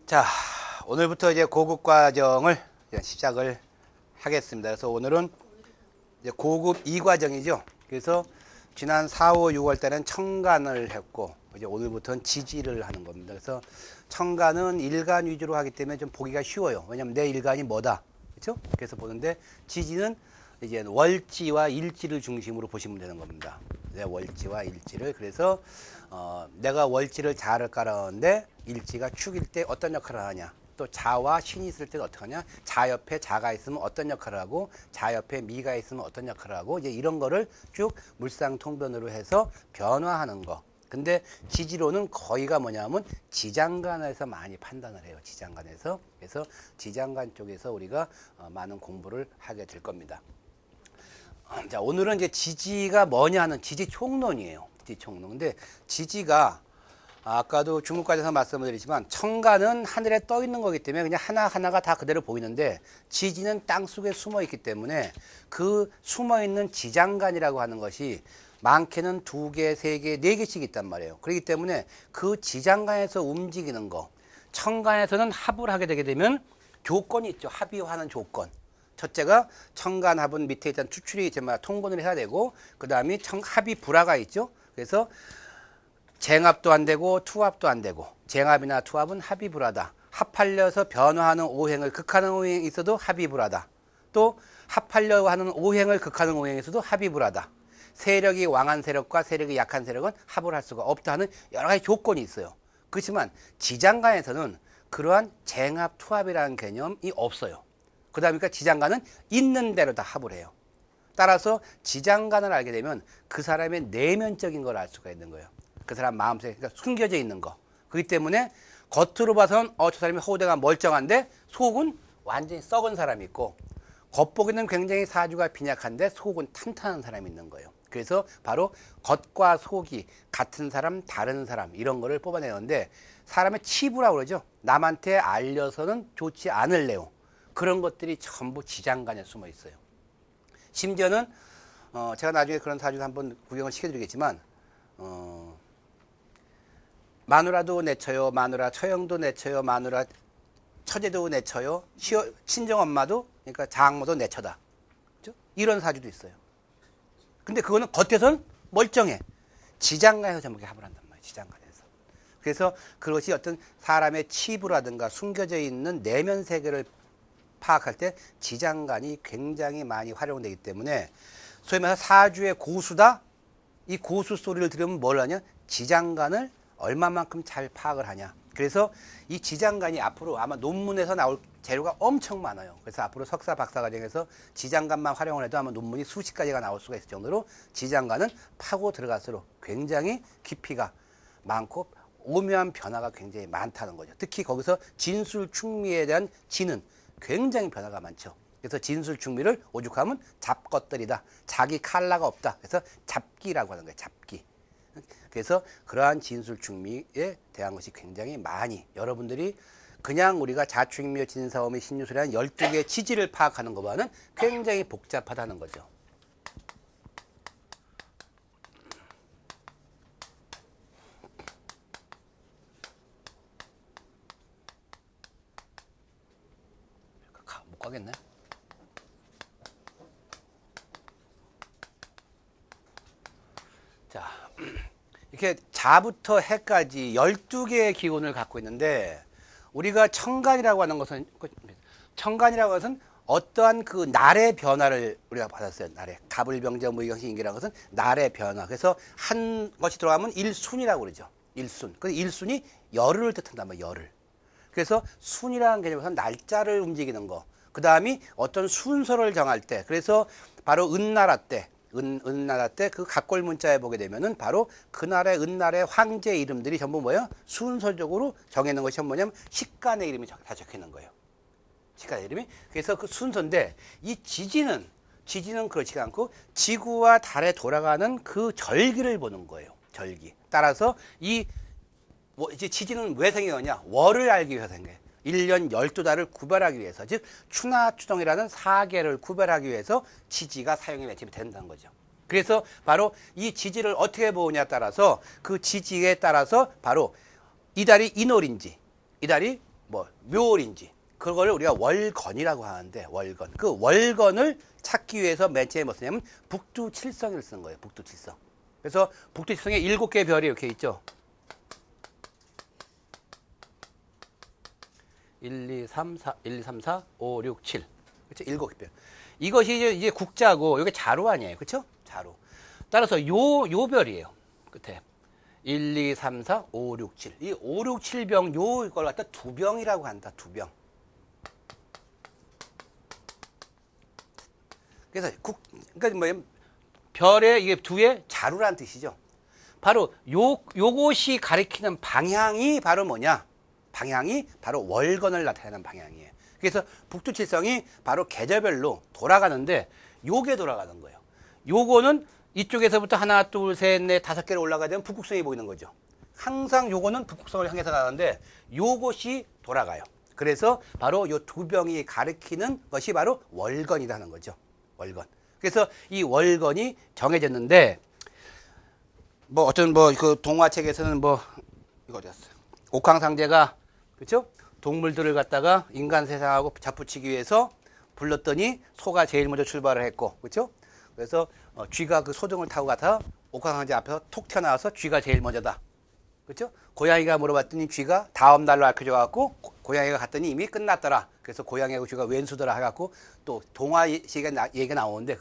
자, 오늘부터 이제 고급 과정을 이제 시작을 하겠습니다. 그래서 오늘은 이제 고급 2과정이죠. 그래서 지난 4, 5, 6월 때는 청간을 했고, 이제 오늘부터는 지지를 하는 겁니다. 그래서 청간은 일간 위주로 하기 때문에 좀 보기가 쉬워요. 왜냐면 내 일간이 뭐다. 그렇죠? 그래서 보는데 지지는 이제 월지와 일지를 중심으로 보시면 되는 겁니다. 내 월지와 일지를. 그래서 내가 월지를 자를 깔았는데 일지가 축일 때 어떤 역할을 하냐. 또 자와 신이 있을 때는 어떻게 하냐. 자 옆에 자가 있으면 어떤 역할을 하고 자 옆에 미가 있으면 어떤 역할을 하고 이제 이런 거를 쭉 물상통변으로 해서 변화하는 거. 근데 지지로는 거의가 뭐냐면 지장간에서 많이 판단을 해요. 지장간에서. 그래서 지장간 쪽에서 우리가 많은 공부를 하게 될 겁니다. 자, 오늘은 이제 지지가 뭐냐 하는 지지 총론이에요. 지지 총론. 근데 지지가 아까도 중국과정에서 말씀을 드리지만 청간은 하늘에 떠 있는 거기 때문에 그냥 하나하나가 다 그대로 보이는데 지지는 땅 속에 숨어 있기 때문에 그 숨어 있는 지장간이라고 하는 것이 많게는 2개, 3개, 4개씩 있단 말이에요. 그렇기 때문에 그 지장간에서 움직이는 거, 청간에서는 합을 하게 되게 되면 조건이 있죠. 합의하는 조건. 첫째가 청간합은 밑에 일단 추출이 통분을 해야 되고, 그 다음에 합이 불화가 있죠. 그래서 쟁합도 안 되고 투합도 안 되고, 쟁합이나 투합은 합이 불화다. 합하려서 변화하는 오행을 극하는 오행이 있어도 합이 불화다. 또 합하려고 하는 오행을 극하는 오행이 있어도 합이 불화다. 세력이 왕한 세력과 세력이 약한 세력은 합을 할 수가 없다 하는 여러 가지 조건이 있어요. 그렇지만 지장간에서는 그러한 쟁합, 투합이라는 개념이 없어요. 그러다 보니까 지장간은 있는 대로 다 합을 해요. 따라서 지장간을 알게 되면 그 사람의 내면적인 걸 알 수가 있는 거예요. 그 사람 마음속에 그러니까 숨겨져 있는 거. 그렇기 때문에 겉으로 봐서는 저 사람이 호대가 멀쩡한데 속은 완전히 썩은 사람이 있고, 겉보기는 굉장히 사주가 빈약한데 속은 탄탄한 사람이 있는 거예요. 그래서 바로 겉과 속이 같은 사람, 다른 사람 이런 거를 뽑아내는데 사람의 치부라고 그러죠. 남한테 알려서는 좋지 않을 내용. 그런 것들이 전부 지장간에 숨어 있어요. 심지어는 제가 나중에 그런 사주를 한번 구경을 시켜드리겠지만 마누라도 내쳐요, 마누라 처형도 내쳐요, 마누라 처제도 내쳐요, 친정엄마도 그러니까 장모도 내쳐다. 그렇죠? 이런 사주도 있어요. 근데 그거는 겉에서는 멀쩡해. 지장간에서 전부 합을 한단 말이에요. 지장간에서. 그래서 그것이 어떤 사람의 치부라든가 숨겨져 있는 내면 세계를 파악할 때 지장간이 굉장히 많이 활용되기 때문에 소위 말해서 사주의 고수다. 이 고수 소리를 들으면 뭘 하냐? 지장간을 얼마만큼 잘 파악을 하냐. 그래서 이 지장간이 앞으로 아마 논문에서 나올 재료가 엄청 많아요. 그래서 앞으로 석사, 박사 과정에서 지장간만 활용을 해도 아마 논문이 수십 가지가 나올 수가 있을 정도로 지장간은 파고 들어갈수록 굉장히 깊이가 많고 오묘한 변화가 굉장히 많다는 거죠. 특히 거기서 진술충미에 대한 지는 굉장히 변화가 많죠. 그래서 진술충미를 오죽하면 잡것들이다. 자기 칼라가 없다. 그래서 잡기라고 하는 거예요. 잡기. 그래서 그러한 진술충미에 대한 것이 굉장히 많이 여러분들이 그냥 우리가 자충미, 진사오미, 신유술이라는 12개의 지지를 파악하는 것보다는 굉장히 복잡하다는 거죠. 못 가겠네. 자, 이렇게 자부터 해까지 12개의 기운을 갖고 있는데 우리가 청간이라고 하는 것은 어떠한 그 날의 변화를 우리가 받았어요. 날의 갑을병자 무의경신인기라는 것은 날의 변화. 그래서 한 것이 들어가면 일순이라고 그러죠. 일순. 그 일순이 열흘을 뜻한단 말이에요. 열흘. 그래서 순이라는 개념에서는 날짜를 움직이는 거. 그 다음이 어떤 순서를 정할 때. 그래서 바로 은나라 때. 은나라 때 그 각골 문자에 보게 되면은 바로 그날의 은날의 황제 이름들이 전부 뭐예요? 순서적으로 정해놓은 것이 뭐냐면 식간의 이름이 다 적혀 있는 거예요. 식간의 이름이. 그래서 그 순서인데 이 지지는 그렇지 않고 지구와 달에 돌아가는 그 절기를 보는 거예요. 절기. 따라서 이제 지지는 왜 생겨냐? 월을 알기 위해서 생겨요. 1년 12달을 구별하기 위해서, 즉 추나 추동이라는 4개를 구별하기 위해서 지지가 사용이 매집이 된다는 거죠. 그래서 바로 이 지지를 어떻게 보느냐에 따라서 그 지지에 따라서 바로 이 달이 인월인지 이 달이 뭐 묘월인지 그걸 우리가 월건이라고 하는데 월건. 그 월건을 찾기 위해서 맨 처음에 뭐 쓰냐면 북두칠성을 쓴 거예요. 북두칠성. 그래서 북두칠성에 7개의 별이 이렇게 있죠. 1, 2, 3, 4, 1, 2, 3, 4, 5, 6, 7. 그렇죠? 7별. 이것이 이제 국자고, 이게 자루 아니에요. 그렇죠? 자루. 따라서 요 별이에요. 끝에. 1, 2, 3, 4, 5, 6, 7. 이 5, 6, 7병, 요걸 갖다 두병이라고 한다. 두병. 그래서 그러니까 뭐 별의 이게 두의 자루라는 뜻이죠. 바로 요것이 가리키는 방향이 바로 뭐냐? 방향이 바로 월건을 나타내는 방향이에요. 그래서 북두칠성이 바로 계절별로 돌아가는데 요게 돌아가는 거예요. 요거는 이쪽에서부터 하나, 둘, 셋, 넷, 5개로 올라가야 되면 북극성이 보이는 거죠. 항상 요거는 북극성을 향해서 가는데 요것이 돌아가요. 그래서 바로 요 두 병이 가리키는 것이 바로 월건이라는 거죠. 월건. 그래서 이 월건이 정해졌는데 뭐 어떤 뭐 그 동화책에서는 뭐 이거 어디였어요? 옥황상제가 그렇죠? 동물들을 갖다가 인간 세상하고 잡붙이기 위해서 불렀더니 소가 제일 먼저 출발을 했고, 그렇죠? 그래서 쥐가 그 소등을 타고 가서 옥황상제 앞에서 톡 튀어나와서 쥐가 제일 먼저다, 그렇죠? 고양이가 물어봤더니 쥐가 다음 날로 알려줘 갖고 고양이가 갔더니 이미 끝났더라. 그래서 고양이하고 쥐가 왼수더라 해갖고 또 동화 얘기가 나오는데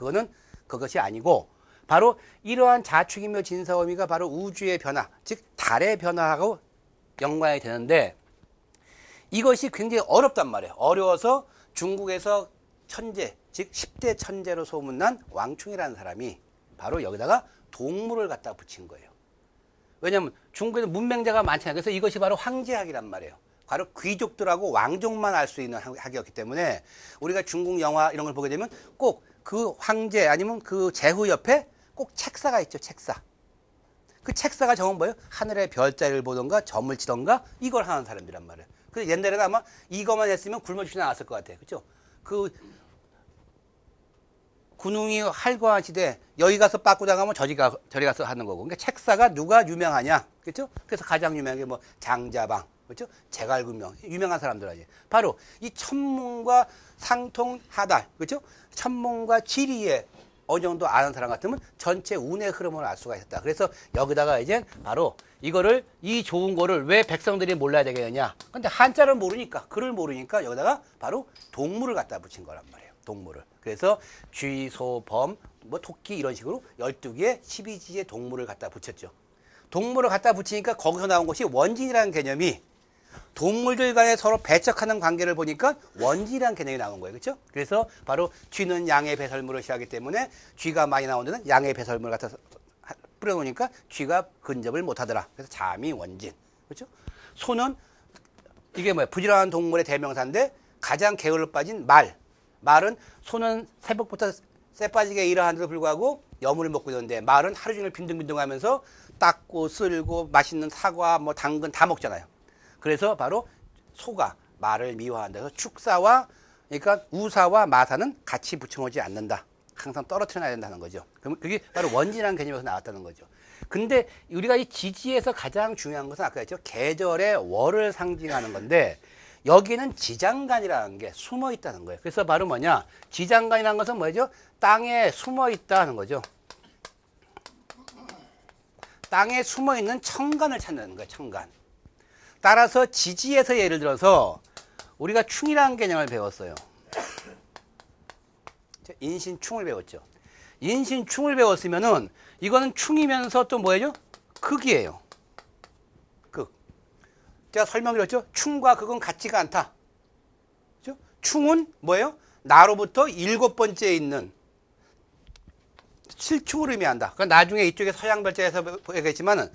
그것이 아니고 바로 이러한 자축이며 진사오미가 바로 우주의 변화, 즉 달의 변화하고 연관이 되는데 이것이 굉장히 어렵단 말이에요. 어려워서 중국에서 천재, 즉 10대 천재로 소문난 왕충이라는 사람이 바로 여기다가 동물을 갖다 붙인 거예요. 왜냐하면 중국에는 문맹자가 많잖아요. 그래서 이것이 바로 황제학이란 말이에요. 바로 귀족들하고 왕족만 알 수 있는 학이었기 때문에 우리가 중국 영화 이런 걸 보게 되면 꼭 그 황제 아니면 그 제후 옆에 꼭 책사가 있죠. 책사. 그 책사가 적은 뭐예요? 하늘의 별자리를 보던가 점을 치던가 이걸 하는 사람들이란 말이에요. 그래서 옛날에는 아마 이것만 했으면 굶어 죽지 않았을 것 같아요. 그렇죠? 그 군웅이 할거한 시대 여기 가서 빠꾸 당하면 저리 가서 하는 거고. 그러니까 책사가 누가 유명하냐? 그렇죠? 그래서 가장 유명한 게 뭐 장자방, 그렇죠? 제갈군명 유명한 사람들 아니에요. 바로 이 천문과 상통하달, 그렇죠? 천문과 지리에 어느 정도 아는 사람 같으면 전체 운의 흐름을 알 수가 있었다. 그래서 여기다가 이제 바로 이거를 이 좋은 거를 왜 백성들이 몰라야 되겠느냐? 근데 한자를 모르니까 글을 모르니까 여기다가 바로 동물을 갖다 붙인 거란 말이에요. 동물을. 그래서 쥐, 소, 범, 뭐 토끼 이런 식으로 12개의 12지의 동물을 갖다 붙였죠. 동물을 갖다 붙이니까 거기서 나온 것이 원진이라는 개념이 동물들 간에 서로 배척하는 관계를 보니까 원진이라는 개념이 나온 거예요. 그렇죠? 그래서 바로 쥐는 양의 배설물을 싫어하기 때문에 쥐가 많이 나오는 데는 양의 배설물을 갖다 뿌려놓으니까 쥐가 근접을 못하더라. 그래서 잠이 원진. 그렇죠? 소는 이게 뭐야? 부지런한 동물의 대명사인데 가장 게을러 빠진 말은 소는 새벽부터 쎄 빠지게 일하는데도 불구하고 여물을 먹고 있는데 말은 하루 종일 빈둥빈둥하면서 닦고 쓸고 맛있는 사과 뭐 당근 다 먹잖아요. 그래서 바로 소가 말을 미워한다. 그래서 축사와 그러니까 우사와 마사는 같이 붙여놓지 않는다. 항상 떨어뜨려놔야 된다는 거죠. 그럼 그게 바로 원진이라는 개념에서 나왔다는 거죠. 근데 우리가 이 지지에서 가장 중요한 것은 아까 했죠. 계절의 월을 상징하는 건데 여기에는 지장간이라는 게 숨어 있다는 거예요. 그래서 바로 뭐냐? 지장간이라는 것은 뭐죠? 땅에 숨어 있다는 거죠. 땅에 숨어 있는 청간을 찾는 거예요. 청간. 따라서 지지에서 예를 들어서 우리가 충이라는 개념을 배웠어요. 인신충을 배웠죠. 인신충을 배웠으면은 이거는 충이면서 또 뭐예요? 극이에요. 극. 제가 설명드렸죠. 충과 극은 같지가 않다. 그렇죠? 충은 뭐예요? 나로부터 7번째에 있는 실충을 의미한다. 그러니까 나중에 이쪽에 서양 별자리에서 보겠지만은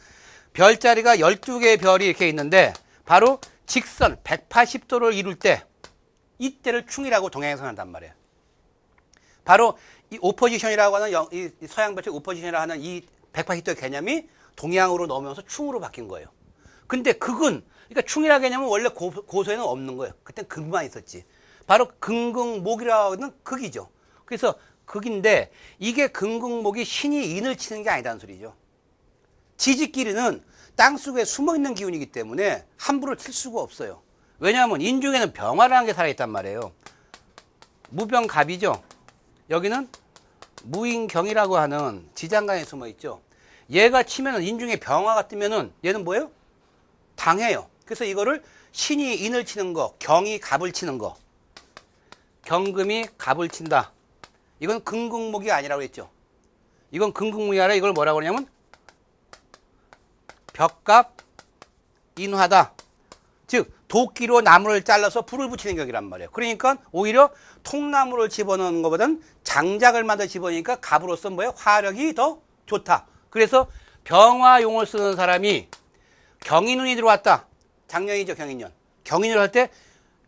별자리가 12개의 별이 이렇게 있는데 바로 직선 180도를 이룰 때 이때를 충이라고 동양에서 한단 말이에요. 바로 이 오포지션이라고 하는 이 서양 별자리 오포지션이라고 하는 이 180도 개념이 동양으로 넘어오면서 충으로 바뀐 거예요. 근데 극은 그러니까 충이라는 개념은 원래 고서에는 없는 거예요. 그땐 극만 있었지. 바로 긍긍목이라고 하는 극이죠. 그래서 극인데 이게 긍긍목이 신이 인을 치는 게 아니다는 소리죠. 지지끼리는 땅속에 숨어있는 기운이기 때문에 함부로 칠 수가 없어요. 왜냐하면 인중에는 병화라는 게 살아있단 말이에요. 무병갑이죠. 여기는 무인경이라고 하는 지장간에 숨어있죠. 얘가 치면은 인중에 병화가 뜨면은 얘는 뭐예요? 당해요. 그래서 이거를 신이 인을 치는 거, 경이 갑을 치는 거, 경금이 갑을 친다. 이건 금극목이 아니라고 했죠. 이건 금극목이 아니라 이걸 뭐라고 그러냐면 벽갑 인화다. 즉 도끼로 나무를 잘라서 불을 붙이는 격이란 말이에요. 그러니까 오히려 통나무를 집어넣는 것보다는 장작을 만들어 집어넣으니까 갑으로서 뭐예요? 화력이 더 좋다. 그래서 병화용을 쓰는 사람이 경인운이 들어왔다. 작년이죠, 경인년. 경인을 할 때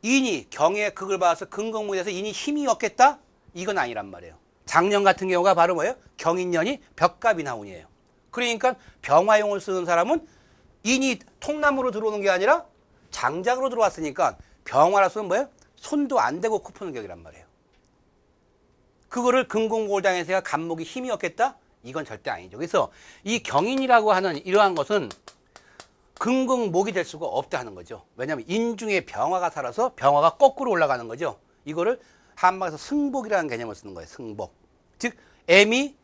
인이 경의 극을 받아서 금극목이 돼서 인이 힘이 없겠다? 이건 아니란 말이에요. 작년 같은 경우가 바로 뭐예요? 경인년이 벽갑인화운이에요. 그러니까 병화용을 쓰는 사람은 인이 통나무로 들어오는 게 아니라 장작으로 들어왔으니까 병화라서는 뭐예요? 손도 안 대고 코 푸는 격이란 말이에요. 그거를 금공목을 당해서 간목이 힘이 없겠다? 이건 절대 아니죠. 그래서 이 경인이라고 하는 이러한 것은 금극목이 될 수가 없다 하는 거죠. 왜냐하면 인중에 병화가 살아서 병화가 거꾸로 올라가는 거죠. 이거를 한방에서 승복이라는 개념을 쓰는 거예요. 승복. 즉 인이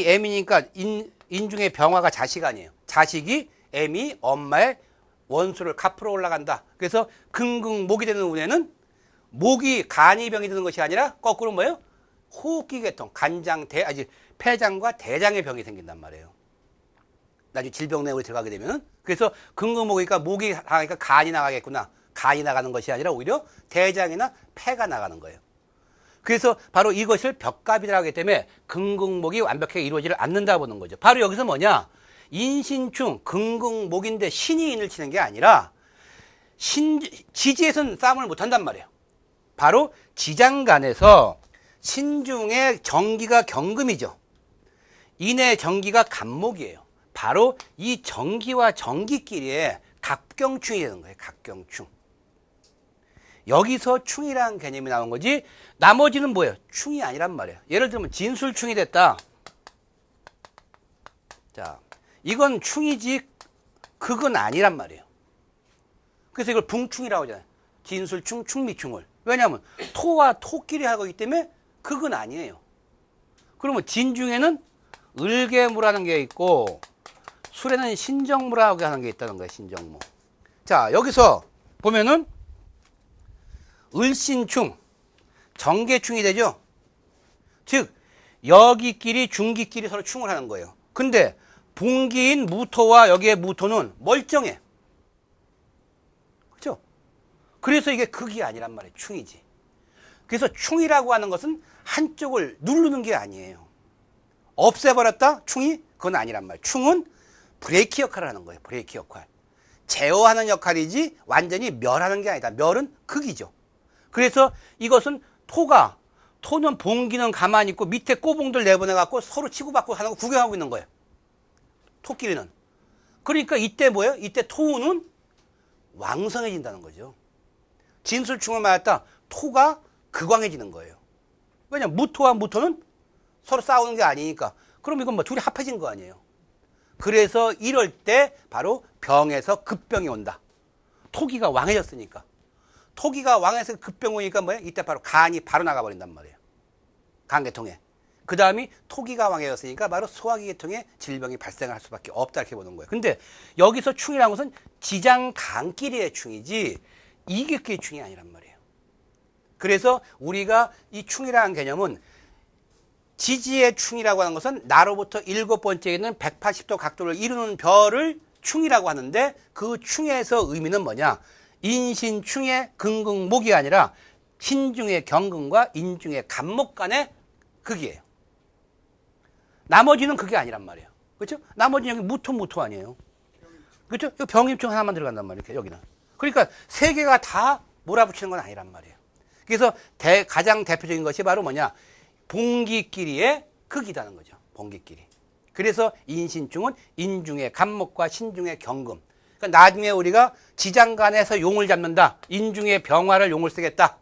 M이니까 인중에 병화가 자식 아니에요. 자식이 M이 엄마의 원수를 갚으러 올라간다. 그래서 금극목이 되는 운에는 목이 간이 병이 드는 것이 아니라 거꾸로 뭐예요? 호흡기 계통, 폐장과 대장의 병이 생긴단 말이에요. 나중에 질병 내용으로 들어가게 되면은. 그래서 금극목이니까 목이 나가니까 간이 나가겠구나. 간이 나가는 것이 아니라 오히려 대장이나 폐가 나가는 거예요. 그래서 바로 이것을 벽갑이라고 하기 때문에 금극목이 완벽하게 이루어지지 않는다 보는 거죠. 바로 여기서 뭐냐? 인신충, 금극목인데 신이 인을 치는 게 아니라 지지에서는 싸움을 못한단 말이에요. 바로 지장간에서 신중의 정기가 경금이죠. 인의 정기가 간목이에요. 바로 이 정기와 정기끼리의 갑경충이 되는 거예요. 갑경충. 여기서 충이라는 개념이 나온 거지 나머지는 뭐예요? 충이 아니란 말이에요. 예를 들면 진술충이 됐다. 자, 이건 충이지 극은 아니란 말이에요. 그래서 이걸 붕충이라고 하잖아요. 진술충, 충미충을. 왜냐하면 토와 토끼리 하고 있기 때문에 극은 아니에요. 그러면 진 중에는 을계무라는 게 있고 술에는 신정무라고 하는 게 있다는 거예요. 신정무. 자, 여기서 보면은 을신충, 정계충이 되죠. 즉 여기끼리 중기끼리 서로 충을 하는 거예요. 근데 봉기인 무토와 여기에 무토는 멀쩡해. 그렇죠? 그래서 이게 극이 아니란 말이에요. 충이지. 그래서 충이라고 하는 것은 한쪽을 누르는 게 아니에요. 없애버렸다? 충이? 그건 아니란 말이에요. 충은 브레이크 역할을 하는 거예요. 브레이크 역할. 제어하는 역할이지 완전히 멸하는 게 아니다. 멸은 극이죠. 그래서 이것은 토는 봉기는 가만히 있고 밑에 꼬봉들 내보내갖고 서로 치고받고 하는 거 구경하고 있는 거예요. 토끼리는. 그러니까 이때 뭐예요? 이때 토는 왕성해진다는 거죠. 진술충을 맞았다. 토가 극왕해지는 거예요. 왜냐면 무토와 무토는 서로 싸우는 게 아니니까. 그럼 이건 뭐 둘이 합해진 거 아니에요. 그래서 이럴 때 바로 병에서 급병이 온다. 토기가 왕해졌으니까. 토기가 왕에서 급병 오니까 뭐예요? 이때 바로 간이 바로 나가버린단 말이에요. 간계통에. 그 다음이 토기가 왕해졌으니까 바로 소화기 계통에 질병이 발생할 수밖에 없다 이렇게 보는 거예요. 근데 여기서 충이라는 것은 지장간끼리의 충이지 이격끼리 충이 아니란 말이에요. 그래서 우리가 이 충이라는 개념은 지지의 충이라고 하는 것은 나로부터 7번째에 있는 180도 각도를 이루는 별을 충이라고 하는데 그 충에서 의미는 뭐냐? 인신충의 금극목이 아니라 신중의 경금과 인중의 간목 간의 극이에요. 나머지는 그게 아니란 말이에요. 그렇죠? 나머지는 여기 무토 아니에요. 그렇죠? 여기 병임충 하나만 들어간단 말이에요. 여기는. 그러니까 세 개가 다 몰아붙이는 건 아니란 말이에요. 그래서 가장 대표적인 것이 바로 뭐냐? 봉기끼리의 극이라는 거죠. 봉기끼리. 그래서 인신충은 인중의 간목과 신중의 경금. 그러니까 나중에 우리가 지장간에서 용을 잡는다. 인중의 병화를 용을 쓰겠다.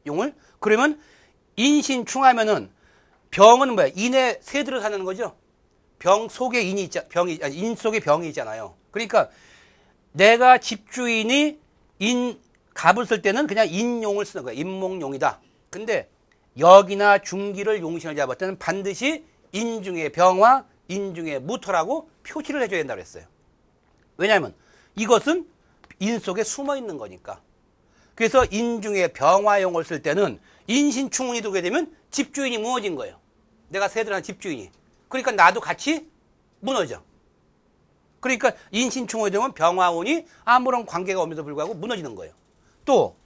용을. 그러면 인신충하면은 병은 뭐야? 인에 새들어 사는 거죠. 병 속에 인 속에 병이 있잖아요. 그러니까 내가 집주인이 갑을 쓸 때는 그냥 인용을 쓰는 거예요. 인목용이다. 근데 역이나 중기를 용신을 잡을 때는 반드시 인중의 병화, 인중의 무토라고 표시를 해줘야 된다고 했어요. 왜냐하면 이것은 인 속에 숨어 있는 거니까. 그래서 인중의 병화용을 쓸 때는 인신충운이 들게 되면 집주인이 무너진 거예요. 내가 세들한 집주인이. 그러니까 나도 같이 무너져. 그러니까 인신충운이 되면 병화운이 아무런 관계가 없음에도 불구하고 무너지는 거예요. 또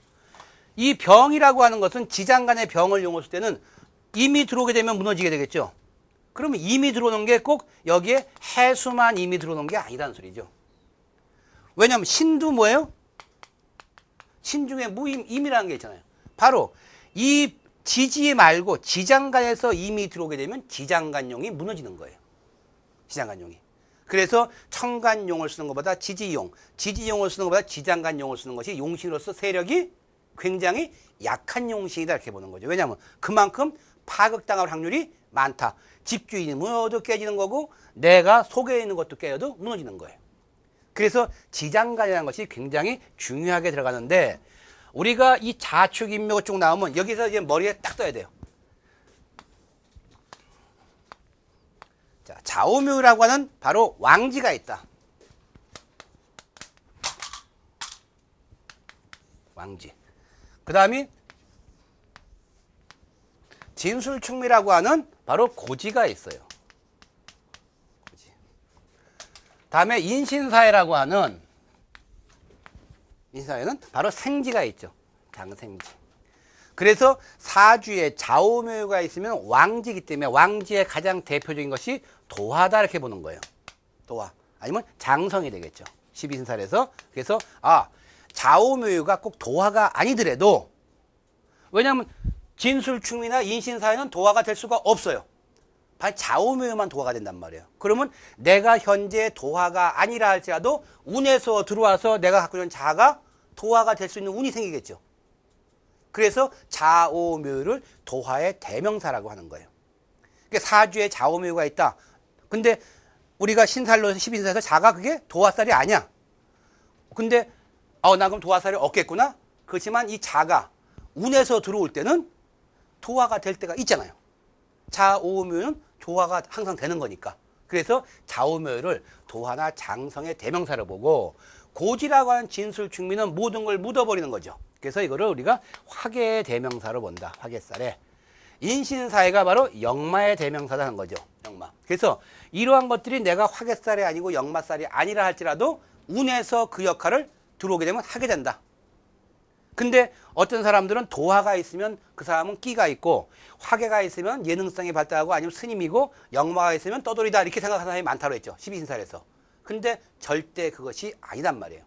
이 병이라고 하는 것은 지장간의 병을 용을 쓸 때는 임이 들어오게 되면 무너지게 되겠죠. 그러면 임이 들어오는 게 꼭 여기에 해수만 임이 들어오는 게 아니라는 소리죠. 왜냐하면 신도 뭐예요? 신 중에 무임, 임이라는 게 있잖아요. 바로 이 지지 말고 지장간에서 임이 들어오게 되면 지장간용이 무너지는 거예요. 지장간용이. 그래서 청간용을 쓰는 것보다 지지용, 지지용을 쓰는 것보다 지장간용을 쓰는 것이 용신으로서 세력이 굉장히 약한 용신이다 이렇게 보는 거죠. 왜냐하면 그만큼 파극당할 확률이 많다. 집주인이 무너도 깨지는 거고 내가 속에 있는 것도 깨어도 무너지는 거예요. 그래서 지장간이라는 것이 굉장히 중요하게 들어가는데 우리가 이 자축 인묘 쭉 나오면 여기서 이제 머리에 딱 떠야 돼요. 자, 좌우묘라고 하는 바로 왕지가 있다. 왕지. 그 다음이 진술충미라고 하는 바로 고지가 있어요. 고지. 다음에 인신사회라고 하는 인신사회는 바로 생지가 있죠. 장생지. 그래서 사주에 좌우묘가 있으면 왕지이기 때문에 왕지의 가장 대표적인 것이 도화다 이렇게 보는 거예요. 도화. 아니면 장성이 되겠죠. 12신살에서. 그래서 좌우묘가 꼭 도화가 아니더라도 왜냐하면 진술충이나 인신사회는 도화가 될 수가 없어요. 바로 좌우묘만 도화가 된단 말이에요. 그러면 내가 현재 도화가 아니라 할지라도 운에서 들어와서 내가 갖고 있는 자가 도화가 될 수 있는 운이 생기겠죠. 그래서 좌우묘를 도화의 대명사라고 하는 거예요. 그러니까 사주에 좌우묘가 있다. 근데 우리가 신살로 12신사에서 자가 그게 도화살이 아니야. 근데 나 그럼 도화살이 없겠구나. 그렇지만 이 자가 운에서 들어올 때는 도화가 될 때가 있잖아요. 좌우묘는 도화가 항상 되는 거니까. 그래서 좌우묘를 도화나 장성의 대명사를 보고 고지라고 하는 진술충미는 모든 걸 묻어버리는 거죠. 그래서 이거를 우리가 화계의 대명사로 본다. 화계살에. 인신사회가 바로 역마의 대명사라는 거죠. 역마. 그래서 이러한 것들이 내가 화계살이 아니고 역마살이 아니라 할지라도 운에서 그 역할을 들어오게 되면 하게 된다. 근데 어떤 사람들은 도화가 있으면 그 사람은 끼가 있고 화계가 있으면 예능성이 발달하고 아니면 스님이고 역마가 있으면 떠돌이다 이렇게 생각하는 사람이 많다고 했죠. 12신살에서. 근데 절대 그것이 아니란 말이에요.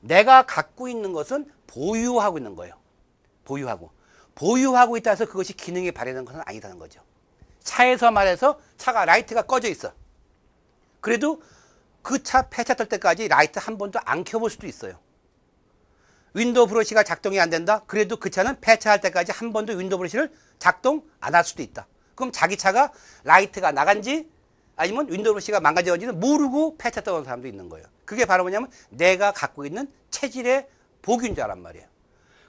내가 갖고 있는 것은 보유하고 있는 거예요. 보유하고 있다 해서 그것이 기능이 발휘되는 것은 아니다는 거죠. 차에서 말해서 차가 라이트가 꺼져 있어. 그래도 그 차 폐차 뜰 때까지 라이트 한 번도 안 켜볼 수도 있어요. 윈도우 브러시가 작동이 안 된다? 그래도 그 차는 폐차할 때까지 한 번도 윈도우 브러시를 작동 안 할 수도 있다. 그럼 자기 차가 라이트가 나간지 아니면 윈도우 브러시가 망가졌는지는 모르고 폐차 떠온 사람도 있는 거예요. 그게 바로 뭐냐면 내가 갖고 있는 체질의 복인 줄 알란 말이에요.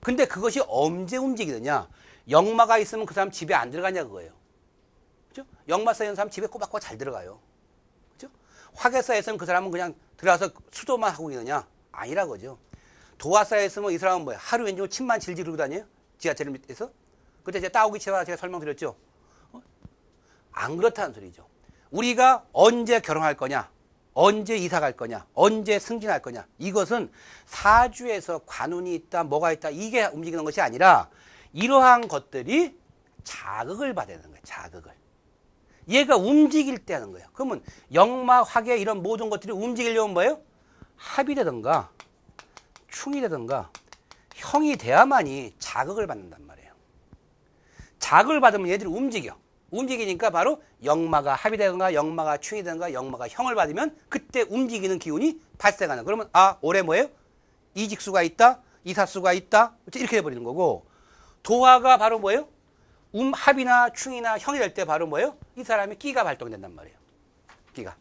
근데 그것이 언제 움직이느냐? 역마가 있으면 그 사람 집에 안 들어가냐 그거예요. 그죠? 역마 쌓이는 사람 집에 꼬박꼬박 잘 들어가요. 그죠? 화계사에 있으면 그 사람은 그냥 들어가서 수도만 하고 있느냐? 아니라 거죠. 도화사에 있으면 이 사람은 뭐야? 하루 왼쪽 침만 질질 흐르고 다녀요? 지하철 밑에서? 그때 제가 따오기 제가 설명드렸죠? 안 그렇다는 소리죠. 우리가 언제 결혼할 거냐? 언제 이사 갈 거냐? 언제 승진할 거냐? 이것은 사주에서 관운이 있다, 뭐가 있다, 이게 움직이는 것이 아니라 이러한 것들이 자극을 받아야 되는 거예요. 자극을. 얘가 움직일 때 하는 거예요. 그러면 역마, 화계 이런 모든 것들이 움직이려면 뭐예요? 합이 되든가 충이 되든가 형이 돼야만이 자극을 받는단 말이에요. 자극을 받으면 얘들이 움직여. 움직이니까 바로 역마가 합이 되든가 역마가 충이 되든가 역마가 형을 받으면 그때 움직이는 기운이 발생하는. 그러면 올해 뭐예요? 이직수가 있다, 이사수가 있다 이렇게 돼버리는 거고, 도화가 바로 뭐예요? 합이나 충이나 형이 될 때 바로 뭐예요? 이 사람이 끼가 발동된단 말이에요. 끼가.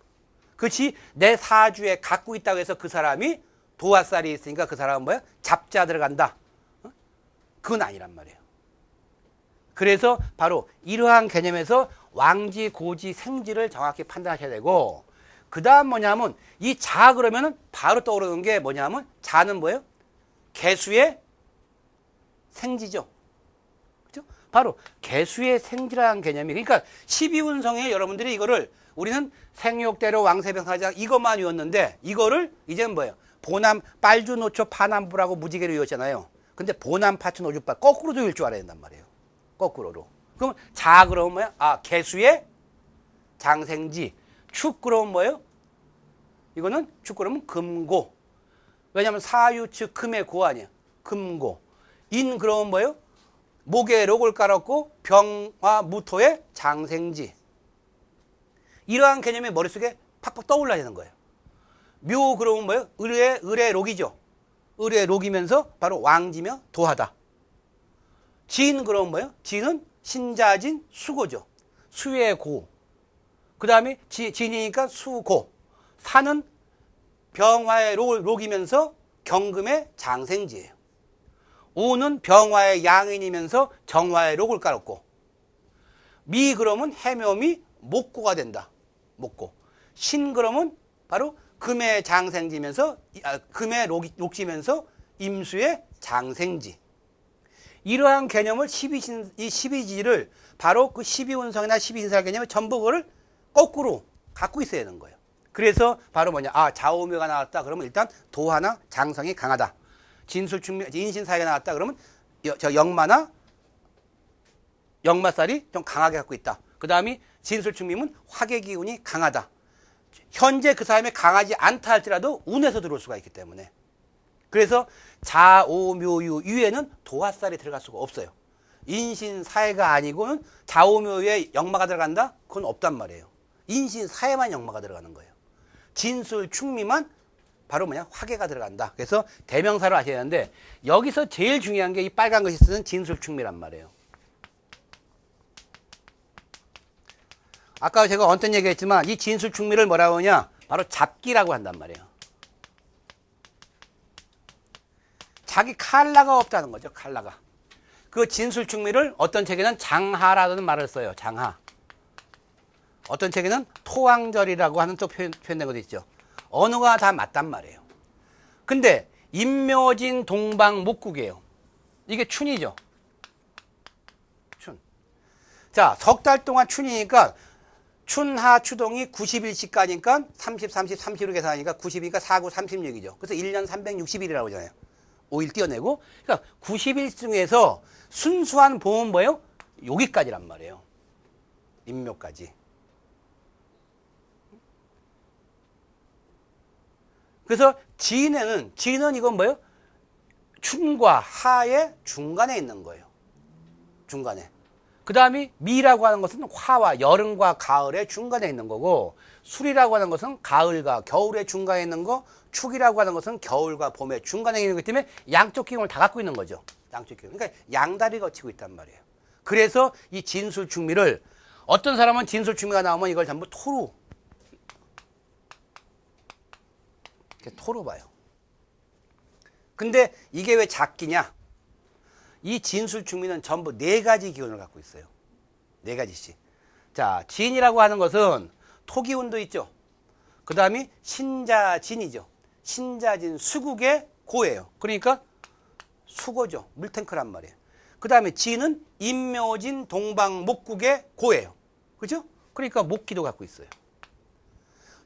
그렇지 내 사주에 갖고 있다고 해서 그 사람이 도화살이 있으니까 그 사람은 뭐야? 잡자 들어간다. 그건 아니란 말이에요. 그래서 바로 이러한 개념에서 왕지, 고지, 생지를 정확히 판단하셔야 되고, 그 다음 뭐냐면 이 자 그러면은 바로 떠오르는 게 뭐냐면 자는 뭐예요? 개수의 생지죠. 그죠? 바로 개수의 생지라는 개념이, 그러니까 12운성에 여러분들이 이거를 우리는 생육대로 왕세병사장 이것만 외웠는데, 이거를 이제는 뭐예요? 보남, 빨주, 노초, 파남부라고 무지개로 외웠잖아요. 근데 보남, 파초, 노주파 거꾸로도 외울 줄 알아야 된단 말이에요. 거꾸로로. 그럼 자 그러면 뭐야? 아, 개수의 장생지. 축 그러면 뭐예요? 이거는 축 그러면 금고. 왜냐면 사유축 금의 고 아니야. 금고. 인 그러면 뭐예요? 목에 록을 깔았고 병화 무토의 장생지. 이러한 개념이 머릿속에 팍팍 떠올라야 되는 거예요. 묘 그러면 뭐예요? 을의 록이죠. 을의 록이면서 바로 왕지며 도하다. 진 그러면 뭐예요? 진은 신자진 수고죠. 수의 고. 그 다음에 진이니까 수고. 사는 병화의 록이면서 경금의 장생지예요. 오는 병화의 양인이면서 정화의 록을 깔았고, 미 그러면 해묘미 목고가 된다. 목고. 신 그러면 바로 금의 장생지면서 금의 록지면서 임수의 장생지. 이러한 개념을 12지를 바로 그 12운성이나 12신사 개념을 전부 그걸 거꾸로 갖고 있어야 되는 거예요. 그래서 바로 뭐냐? 아, 좌우묘가 나왔다. 그러면 일단 도하나 장성이 강하다. 진술충미, 인신사회가 나왔다. 그러면 저 역마나 역마살이 좀 강하게 갖고 있다. 그 다음에 진술충미는 화계 기운이 강하다. 현재 그 사람이 강하지 않다 할지라도 운에서 들어올 수가 있기 때문에. 그래서 자오묘유 위에는 도화살이 들어갈 수가 없어요. 인신사회가 아니고는 자오묘유에 역마가 들어간다? 그건 없단 말이에요. 인신사회만 역마가 들어가는 거예요. 진술충미만 바로 뭐냐? 화계가 들어간다. 그래서 대명사로 아셔야 하는데, 여기서 제일 중요한 게 이 빨간 것이 쓰는 진술충미란 말이에요. 아까 제가 언뜻 얘기했지만 이 진술충미를 뭐라고 하냐? 바로 잡기라고 한단 말이에요. 자기 칼라가 없다는 거죠. 칼라가. 그 진술충미를 어떤 책에는 장하라는 말을 써요. 장하. 어떤 책에는 토왕절이라고 하는 또 표현된 것도 있죠. 언어가 다 맞단 말이에요. 근데 임묘진 동방 목국이에요. 이게 춘이죠. 춘. 자, 석 달 동안 춘이니까 춘하 추동이 90일씩 가니까 30, 30, 30으로 계산하니까 90이니까 4, 9, 36이죠. 그래서 1년 360일이라고 하잖아요. 5일 띄어내고. 그러니까 90일 중에서 순수한 봄은 뭐예요? 여기까지란 말이에요. 임묘까지. 그래서 진은 이건 뭐예요? 춘과 하의 중간에 있는 거예요. 중간에. 그 다음에 미라고 하는 것은 화와 여름과 가을의 중간에 있는 거고, 술이라고 하는 것은 가을과 겨울의 중간에 있는 거, 축이라고 하는 것은 겨울과 봄의 중간에 있는 거기 때문에 양쪽 기운을 다 갖고 있는 거죠. 양쪽 기운. 그러니까 양다리 거치고 있단 말이에요. 그래서 이 진술충미를 어떤 사람은 진술충미가 나오면 이걸 전부 토로 봐요. 근데 이게 왜 작기냐? 이 진술충미는 전부 4가지 기운을 갖고 있어요. 4가지씩. 자, 진이라고 하는 것은 토기운도 있죠. 그 다음에 신자진이죠. 신자진 수국의 고예요. 그러니까 수고죠. 물탱크란 말이에요. 그 다음에 진은 임묘진 동방목국의 고예요. 그죠? 그러니까 목기도 갖고 있어요.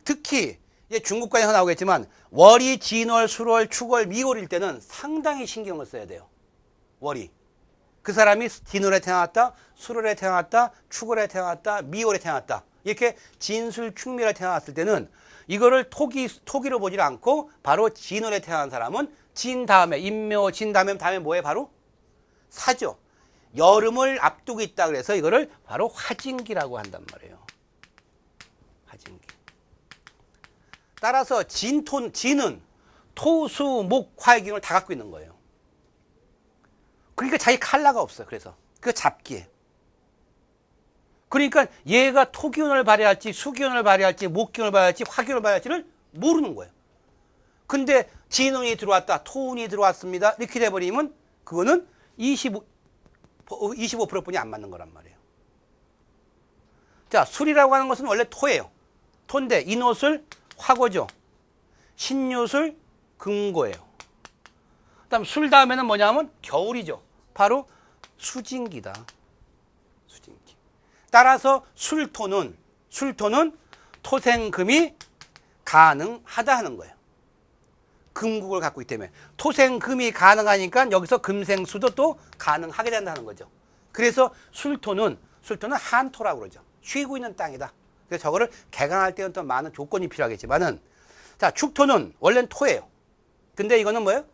특히 이제 중국관에서 나오겠지만 월이 진월, 술월, 축월, 미월일 때는 상당히 신경을 써야 돼요. 월이. 그 사람이 진월에 태어났다, 술월에 태어났다, 축월에 태어났다, 미월에 태어났다. 이렇게 진술충미에 태어났을 때는 이거를 토기로 보질 않고 바로 진월에 태어난 사람은 진 다음에 임묘, 진 다음에 뭐에 바로 사죠. 여름을 앞두고 있다 그래서 이거를 바로 화진기라고 한단 말이에요. 화진기. 따라서 진은 토, 수, 목, 화의 기운을 다 갖고 있는 거예요. 그러니까 자기 칼라가 없어요. 그래서 그 잡기에. 그러니까 얘가 토기운을 발휘할지 수기운을 발휘할지 목기운을 발휘할지 화기운을 발휘할지를 모르는 거예요. 근데 진운이 들어왔다, 토운이 들어왔습니다. 이렇게 돼버리면 그거는 25%뿐이 안 맞는 거란 말이에요. 자, 술이라고 하는 것은 원래 토예요. 토인데 인옷을 화고죠. 신유술 금고예요. 그다음 술 다음에는 뭐냐면 겨울이죠. 바로 수증기다. 수증기. 따라서 술토는 토생금이 가능하다 하는 거예요. 금국을 갖고 있기 때문에 토생금이 가능하니까 여기서 금생수도 또 가능하게 된다는 거죠. 그래서 술토는 한토라고 그러죠. 쉬고 있는 땅이다. 그래서 저거를 개간할 때는 또 많은 조건이 필요하겠지만은, 자, 축토는 원래는 토예요. 근데 이거는 뭐예요?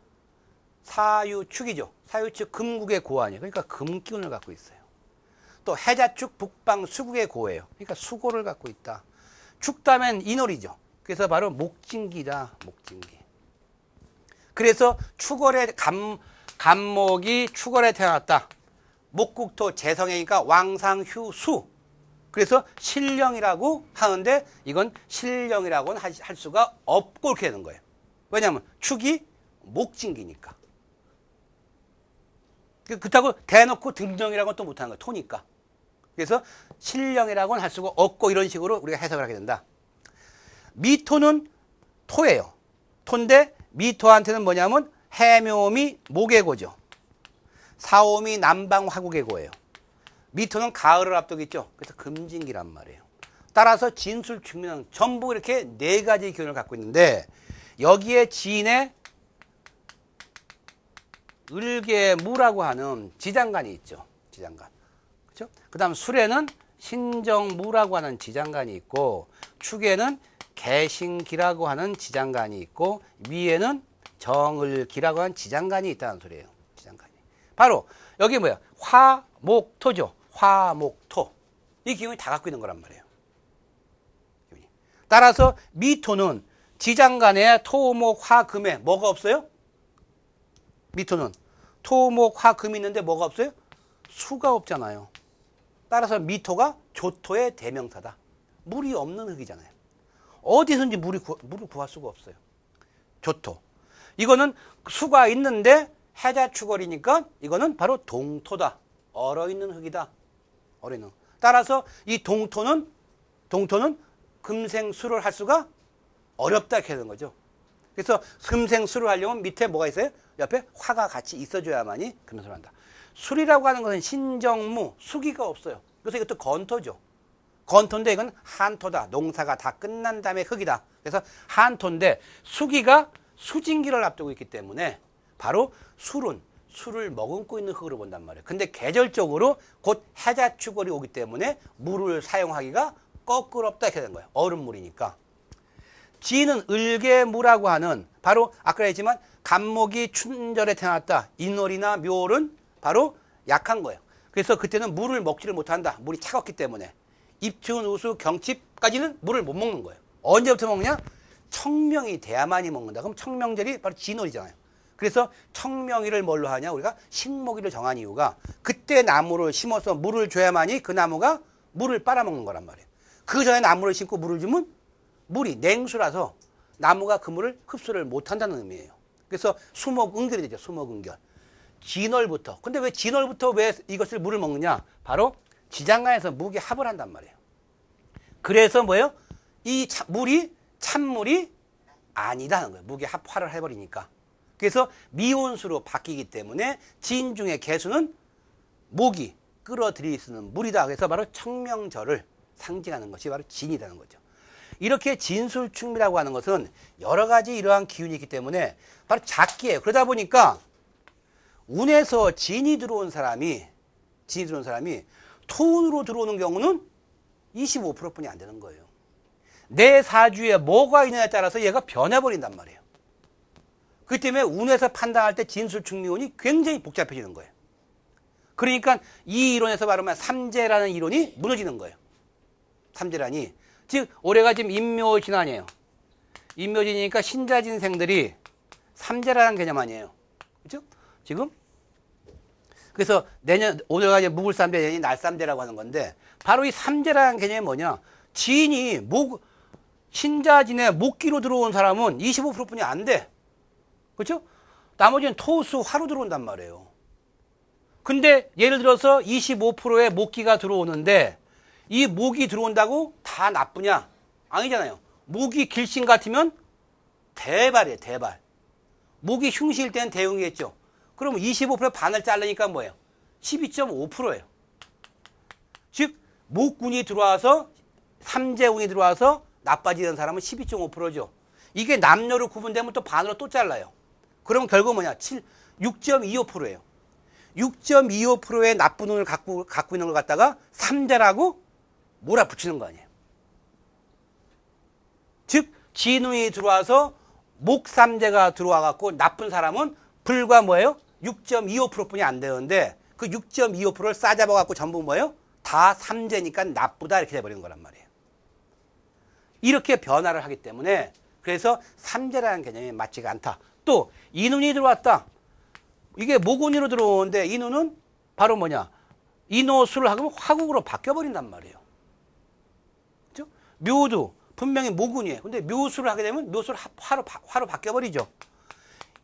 사유축이죠. 사유축 금국의 고환이에요. 그러니까 금기운을 갖고 있어요. 또 해자축 북방 수국의 고예요. 그러니까 수고를 갖고 있다. 축다면 인월이죠. 그래서 바로 목진기다. 목진기. 그래서 축월에 간목이 축월에 태어났다. 목국토 재성이니까 왕상휴수. 그래서 신령이라고 하는데 이건 신령이라고는 할 수가 없고 이렇게 되는 거예요. 왜냐하면 축이 목진기니까. 그렇다고 대놓고 등령이라고는 또 못하는 거예요. 토니까. 그래서 신령이라고는 할 수가 없고 이런 식으로 우리가 해석을 하게 된다. 미토는 토예요. 토인데 미토한테는 뭐냐면 해묘미 목의고죠. 사오미 남방 화국의 고예요. 미토는 가을을 앞두고 있죠. 그래서 금진기란 말이에요. 따라서 진술 충민은 전부 이렇게 네 가지 기운을 갖고 있는데 여기에 진에 을계무라고 하는 지장간이 있죠. 지장간. 그렇죠? 그다음 술에는 신정무라고 하는 지장간이 있고 축에는 개신기라고 하는 지장간이 있고 위에는 정을기라고 하는 지장간이 있다는 소리예요. 지장간이. 바로 여기 뭐야? 화목토죠. 화목토. 이 기운이 다 갖고 있는 거란 말이에요. 따라서 미토는 지장간에 토목 화금에 뭐가 없어요? 미토는 토목 화금이 있는데 뭐가 없어요? 수가 없잖아요. 따라서 미토가 조토의 대명사다. 물이 없는 흙이잖아요. 어디선지 물을 구할 수가 없어요. 조토. 이거는 수가 있는데 해자축월이니까 이거는 바로 동토다. 얼어있는 흙이다. 얼어있는 흙. 따라서 이 동토는 금생수를 할 수가 어렵다 이렇게 되는 거죠. 그래서 금생수를 하려면 밑에 뭐가 있어요? 옆에 화가 같이 있어줘야만이 금생수를 한다. 술이라고 하는 것은 신정무, 수기가 없어요. 그래서 이것도 건토죠. 건토인데 이건 한토다. 농사가 다 끝난 다음에 흙이다. 그래서 한토인데 수기가 수진기를 앞두고 있기 때문에 바로 술을 머금고 있는 흙으로 본단 말이에요. 근데 계절적으로 곧 해자축월이 오기 때문에 물을 사용하기가 꺼끄럽다 이렇게 된 거예요. 얼음물이니까. 지는 을계무라고 하는 바로 아까 했지만 간목이 춘절에 태어났다. 인월이나 묘월은 바로 약한 거예요. 그래서 그때는 물을 먹지를 못한다. 물이 차갑기 때문에. 입춘, 우수, 경칩까지는 물을 못 먹는 거예요. 언제부터 먹냐? 청명이 돼야만이 먹는다. 그럼 청명절이 바로 진월이잖아요. 그래서 청명이를 뭘로 하냐? 우리가 식목일을 정한 이유가 그때 나무를 심어서 물을 줘야만이 그 나무가 물을 빨아먹는 거란 말이에요. 그 전에 나무를 심고 물을 주면 물이 냉수라서 나무가 그 물을 흡수를 못한다는 의미예요. 그래서 수목응결이 되죠. 수목응결. 진월부터. 근데 왜 진월부터 왜 이것을 물을 먹느냐? 바로 지장간에서 무기 합을 한단 말이에요. 그래서 뭐예요? 이 물이 찬물이 아니다는 거예요. 무기 합화를 해버리니까. 그래서 미온수로 바뀌기 때문에 진 중에 개수는 목이 끌어들일 수 있는 물이다. 그래서 바로 청명절을 상징하는 것이 바로 진이라는 거죠. 이렇게 진술충미라고 하는 것은 여러 가지 이러한 기운이 있기 때문에 바로 작기예요. 그러다 보니까 운에서 진이 들어온 사람이 토운으로 들어오는 경우는 25%뿐이 안 되는 거예요. 내 사주에 뭐가 있느냐에 따라서 얘가 변해버린단 말이에요. 그렇기 때문에 운에서 판단할 때 진술충미운이 굉장히 복잡해지는 거예요. 그러니까 이 이론에서 말하면 삼재라는 이론이 무너지는 거예요. 삼재라니. 즉 올해가 지금 임묘진아니에요. 임묘진이니까 신자진생들이 삼재라는 개념 아니에요. 그렇죠? 지금 그래서 올해가 이제 묵을삼재, 내년이 날삼재라고 하는 건데 바로 이 삼재라는 개념이 뭐냐? 진이 신자진의 목기로 들어온 사람은 25%뿐이 안 돼. 그렇죠? 나머지는 토수 화로 들어온단 말이에요. 근데 예를 들어서 25%의 목기가 들어오는데 이 목이 들어온다고 다 나쁘냐? 아니잖아요. 목이 길신 같으면 대발이에요, 대발. 목이 흉실 때는 대흉이겠죠. 그럼 25% 반을 자르니까 뭐예요? 12.5%예요. 즉, 목운이 들어와서, 삼재운이 들어와서 나빠지는 사람은 12.5%죠. 이게 남녀로 구분되면 또 반으로 또 잘라요. 그럼 결국 뭐냐? 6.25%예요. 6.25%의 나쁜 운을 갖고 있는 걸 갖다가 삼재라고 몰아붙이는 거 아니에요. 즉, 진운이 들어와서 목삼재가 들어와 갖고 나쁜 사람은 불과 뭐예요? 6.25% 뿐이 안 되는데 그 6.25%를 싸잡아 갖고 전부 뭐예요? 다 삼재니까 나쁘다 이렇게 돼버리는 거란 말이에요. 이렇게 변화를 하기 때문에 그래서 삼재라는 개념이 맞지가 않다. 또 인운이 들어왔다. 이게 목운으로 들어오는데 인운은 바로 뭐냐? 인호수를 하면 화국으로 바뀌어버린단 말이에요. 그렇죠? 묘도 분명히 목운이에요. 근데 묘수를 하게 되면 묘수를 화로 바뀌어버리죠.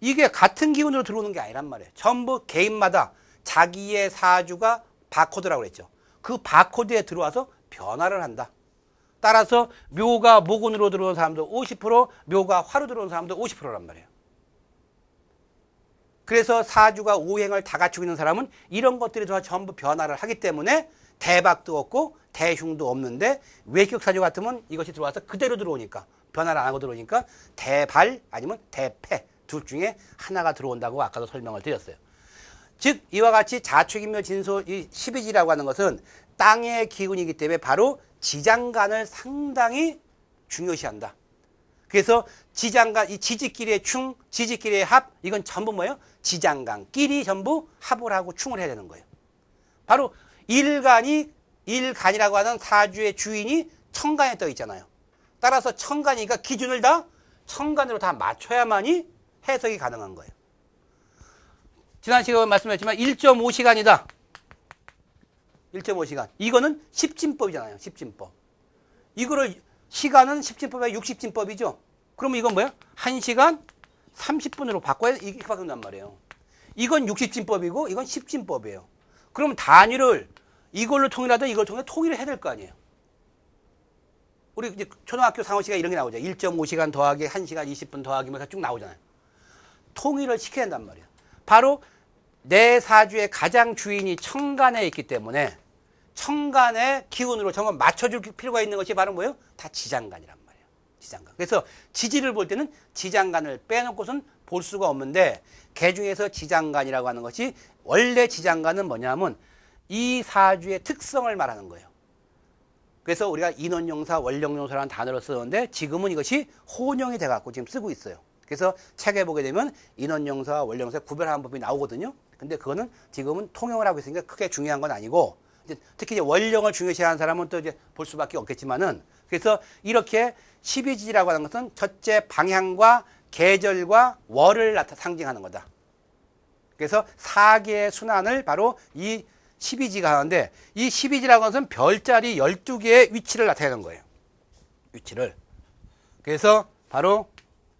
이게 같은 기운으로 들어오는 게 아니란 말이에요. 전부 개인마다 자기의 사주가 바코드라고 그랬죠. 그 바코드에 들어와서 변화를 한다. 따라서 묘가 목운으로 들어온 사람도 50%, 묘가 화로 들어온 사람도 50%란 말이에요. 그래서 사주가 오행을 다 갖추고 있는 사람은 이런 것들이 전부 변화를 하기 때문에 대박도 없고 대흉도 없는데 외격 사주 같으면 이것이 들어와서 그대로 들어오니까 변화를 안 하고 들어오니까 대발 아니면 대패 둘 중에 하나가 들어온다고 아까도 설명을 드렸어요. 즉 이와 같이 자축인묘 진소 이 12지라고 하는 것은 땅의 기운이기 때문에 바로 지장간을 상당히 중요시한다. 그래서 지장간, 이 지지끼리의 충, 지지끼리의 합, 이건 전부 뭐예요? 지장간끼리 전부 합을 하고 충을 해야 되는 거예요. 바로 일간이라고 하는 사주의 주인이 천간에 떠 있잖아요. 따라서 천간이니까 기준을 다 천간으로 다 맞춰야만이 해석이 가능한 거예요. 지난 시간에 말씀드렸지만 1.5시간이다. 1.5시간. 이거는 십진법이잖아요. 십진법. 이거를 시간은 십진법의 60진법이죠. 그러면 이건 뭐야? 1시간 30분으로 바꿔야 이렇게 바꾼단 말이에요. 이건 60진법이고 이건 십진법이에요. 그럼 단위를 이걸로 통일하든 이걸 통해 통일을 해야 될 거 아니에요. 우리 이제 초등학교 상호시간 이런 게 나오죠. 1.5시간 더하기 1시간 20분 더하기 뭐 쭉 나오잖아요. 통일을 시켜야 한단 말이에요. 바로 내 사주의 가장 주인이 천간에 있기 때문에 천간의 기운으로 정말 맞춰줄 필요가 있는 것이 바로 뭐예요? 다 지장간이란 말이에요. 지장간. 그래서 지지를 볼 때는 지장간을 빼놓고선 볼 수가 없는데 개 중에서 지장간이라고 하는 것이 원래 지장간은 뭐냐면 이 사주의 특성을 말하는 거예요. 그래서 우리가 인원용사, 원령용사라는 단어를 쓰는데 지금은 이것이 혼용이 돼갖고 지금 쓰고 있어요. 그래서 책에 보게 되면 인원용사와 원령용사 구별하는 법이 나오거든요. 근데 그거는 지금은 통용을 하고 있으니까 크게 중요한 건 아니고 특히 이제 원령을 중요시하는 사람은 또 이제 볼 수밖에 없겠지만은 그래서 이렇게 12지라고 하는 것은 첫째 방향과 계절과 월을 상징하는 거다. 그래서 4개의 순환을 바로 이 12지가 하는데 이 12지라고 하는 것은 별자리 12개의 위치를 나타내는 거예요. 위치를. 그래서 바로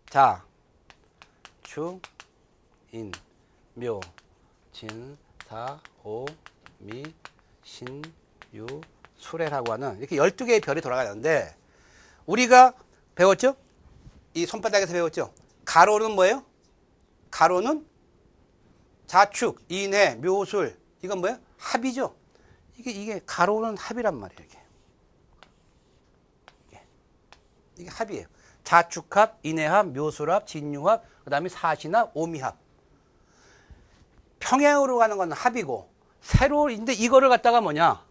자, 추, 인, 묘, 진, 사, 오, 미, 신, 유, 수레라고 하는 이렇게 12개의 별이 돌아가는데 우리가 배웠죠? 이 손바닥에서 배웠죠? 가로는 뭐예요? 가로는 자축, 인해, 묘술 이건 뭐예요? 합이죠? 이게 가로는 합이란 말이에요. 이게 합이에요. 자축합, 인해합, 묘술합, 진유합, 그 다음에 사신합, 오미합. 평행으로 가는 건 합이고 세로인데 이거를 갖다가 뭐냐?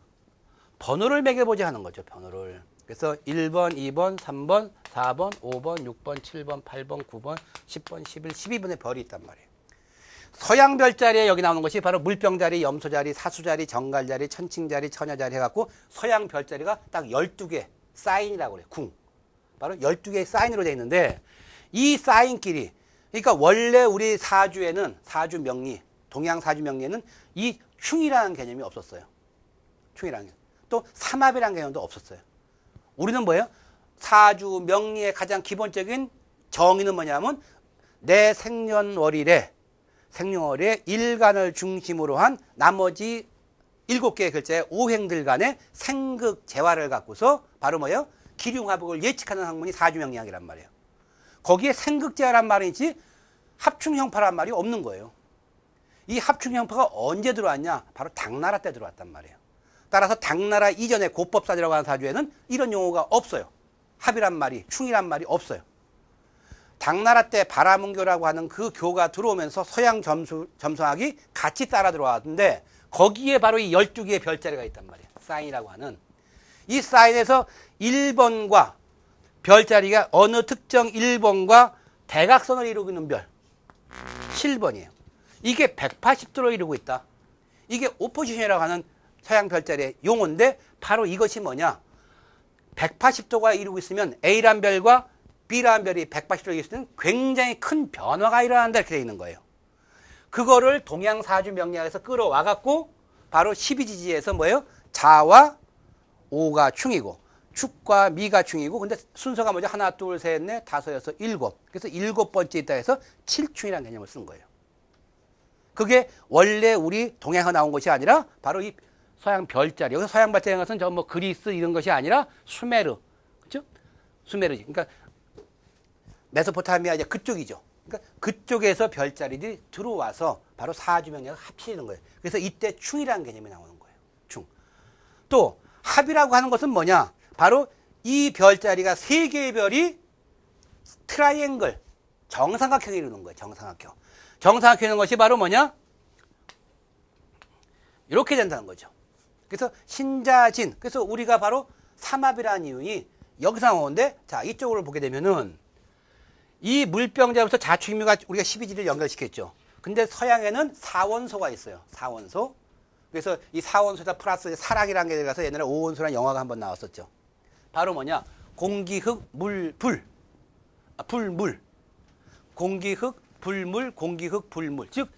번호를 매겨보자 하는 거죠. 번호를. 그래서 1번, 2번, 3번, 4번, 5번, 6번, 7번, 8번, 9번, 10번, 11, 12번의 별이 있단 말이에요. 서양별자리에 여기 나오는 것이 바로 물병자리, 염소자리, 사수자리, 정갈자리, 천칭자리, 처녀자리 해갖고 서양별자리가 딱 12개 사인이라고 그래요. 궁. 바로 12개의 사인으로 되어 있는데 이 사인끼리 그러니까 원래 우리 사주에는 사주 명리, 동양 사주 명리에는 이 충이라는 개념이 없었어요. 충이라는 개념. 또 삼합이라는 개념도 없었어요. 우리는 뭐예요? 사주 명리의 가장 기본적인 정의는 뭐냐면 내 생년월일에 생년월일의 일간을 중심으로 한 나머지 7개의 글자의 오행들 간의 생극 재화를 갖고서 바로 뭐예요? 기륭합을 예측하는 학문이 사주명리학이란 말이에요. 거기에 생극 재화란 말이지 합충형파란 말이 없는 거예요. 이 합충형파가 언제 들어왔냐? 바로 당나라 때 들어왔단 말이에요. 따라서 당나라 이전에 고법사주라고 하는 사주에는 이런 용어가 없어요. 합이란 말이, 충이란 말이 없어요. 당나라 때 바라문교라고 하는 그 교가 들어오면서 서양 점성학이 같이 따라 들어왔는데 거기에 바로 이 12개의 별자리가 있단 말이에요. 사인이라고 하는. 이 사인에서 1번과 별자리가 어느 특정 1번과 대각선을 이루고 있는 별 7번이에요. 이게 180도를 이루고 있다. 이게 오포지션이라고 하는 서양 별자리의 용어인데 바로 이것이 뭐냐? 180도가 이루고 있으면 A란 별과 B라는 별이 180도로 이루고 있으면 굉장히 큰 변화가 일어난다 이렇게 되어 있는 거예요. 그거를 동양사주 명리학에서 끌어와 갖고 바로 12지지에서 뭐예요? 자와 오가 충이고 축과 미가 충이고 근데 순서가 뭐죠? 하나, 둘, 셋, 넷, 다섯, 여섯, 일곱. 그래서 7번째 있다 해서 7충이라는 개념을 쓴 거예요. 그게 원래 우리 동양에서 나온 것이 아니라 바로 이 서양 별자리. 여기서 서양 별자리는 것은 저 뭐 그리스 이런 것이 아니라 수메르. 그죠? 수메르지. 그러니까 메소포타미아 이제 그쪽이죠. 그러니까 그쪽에서 별자리들이 들어와서 바로 사주명리학을 합치는 거예요. 그래서 이때 충이라는 개념이 나오는 거예요. 충. 또 합이라고 하는 것은 뭐냐? 바로 이 별자리가 3개의 별이 트라이앵글, 정삼각형을 이루는 거예요. 정삼각형. 정삼각형인 것이 바로 뭐냐? 이렇게 된다는 거죠. 그래서 신자진. 그래서 우리가 바로 삼합이라는 이유니 여기서 나오는데 자, 이쪽으로 보게 되면은 이 물병자부터 자축인묘가 우리가 12지를 연결시켰죠. 근데 서양에는 사원소가 있어요. 사원소. 그래서 이 사원소에다 플러스 사랑이라는 게 들어가서 옛날에 오원소라는 영화가 한번 나왔었죠. 바로 뭐냐? 공기, 흙, 물, 불. 불, 물. 공기, 흙, 불물, 공기, 흙, 불물. 즉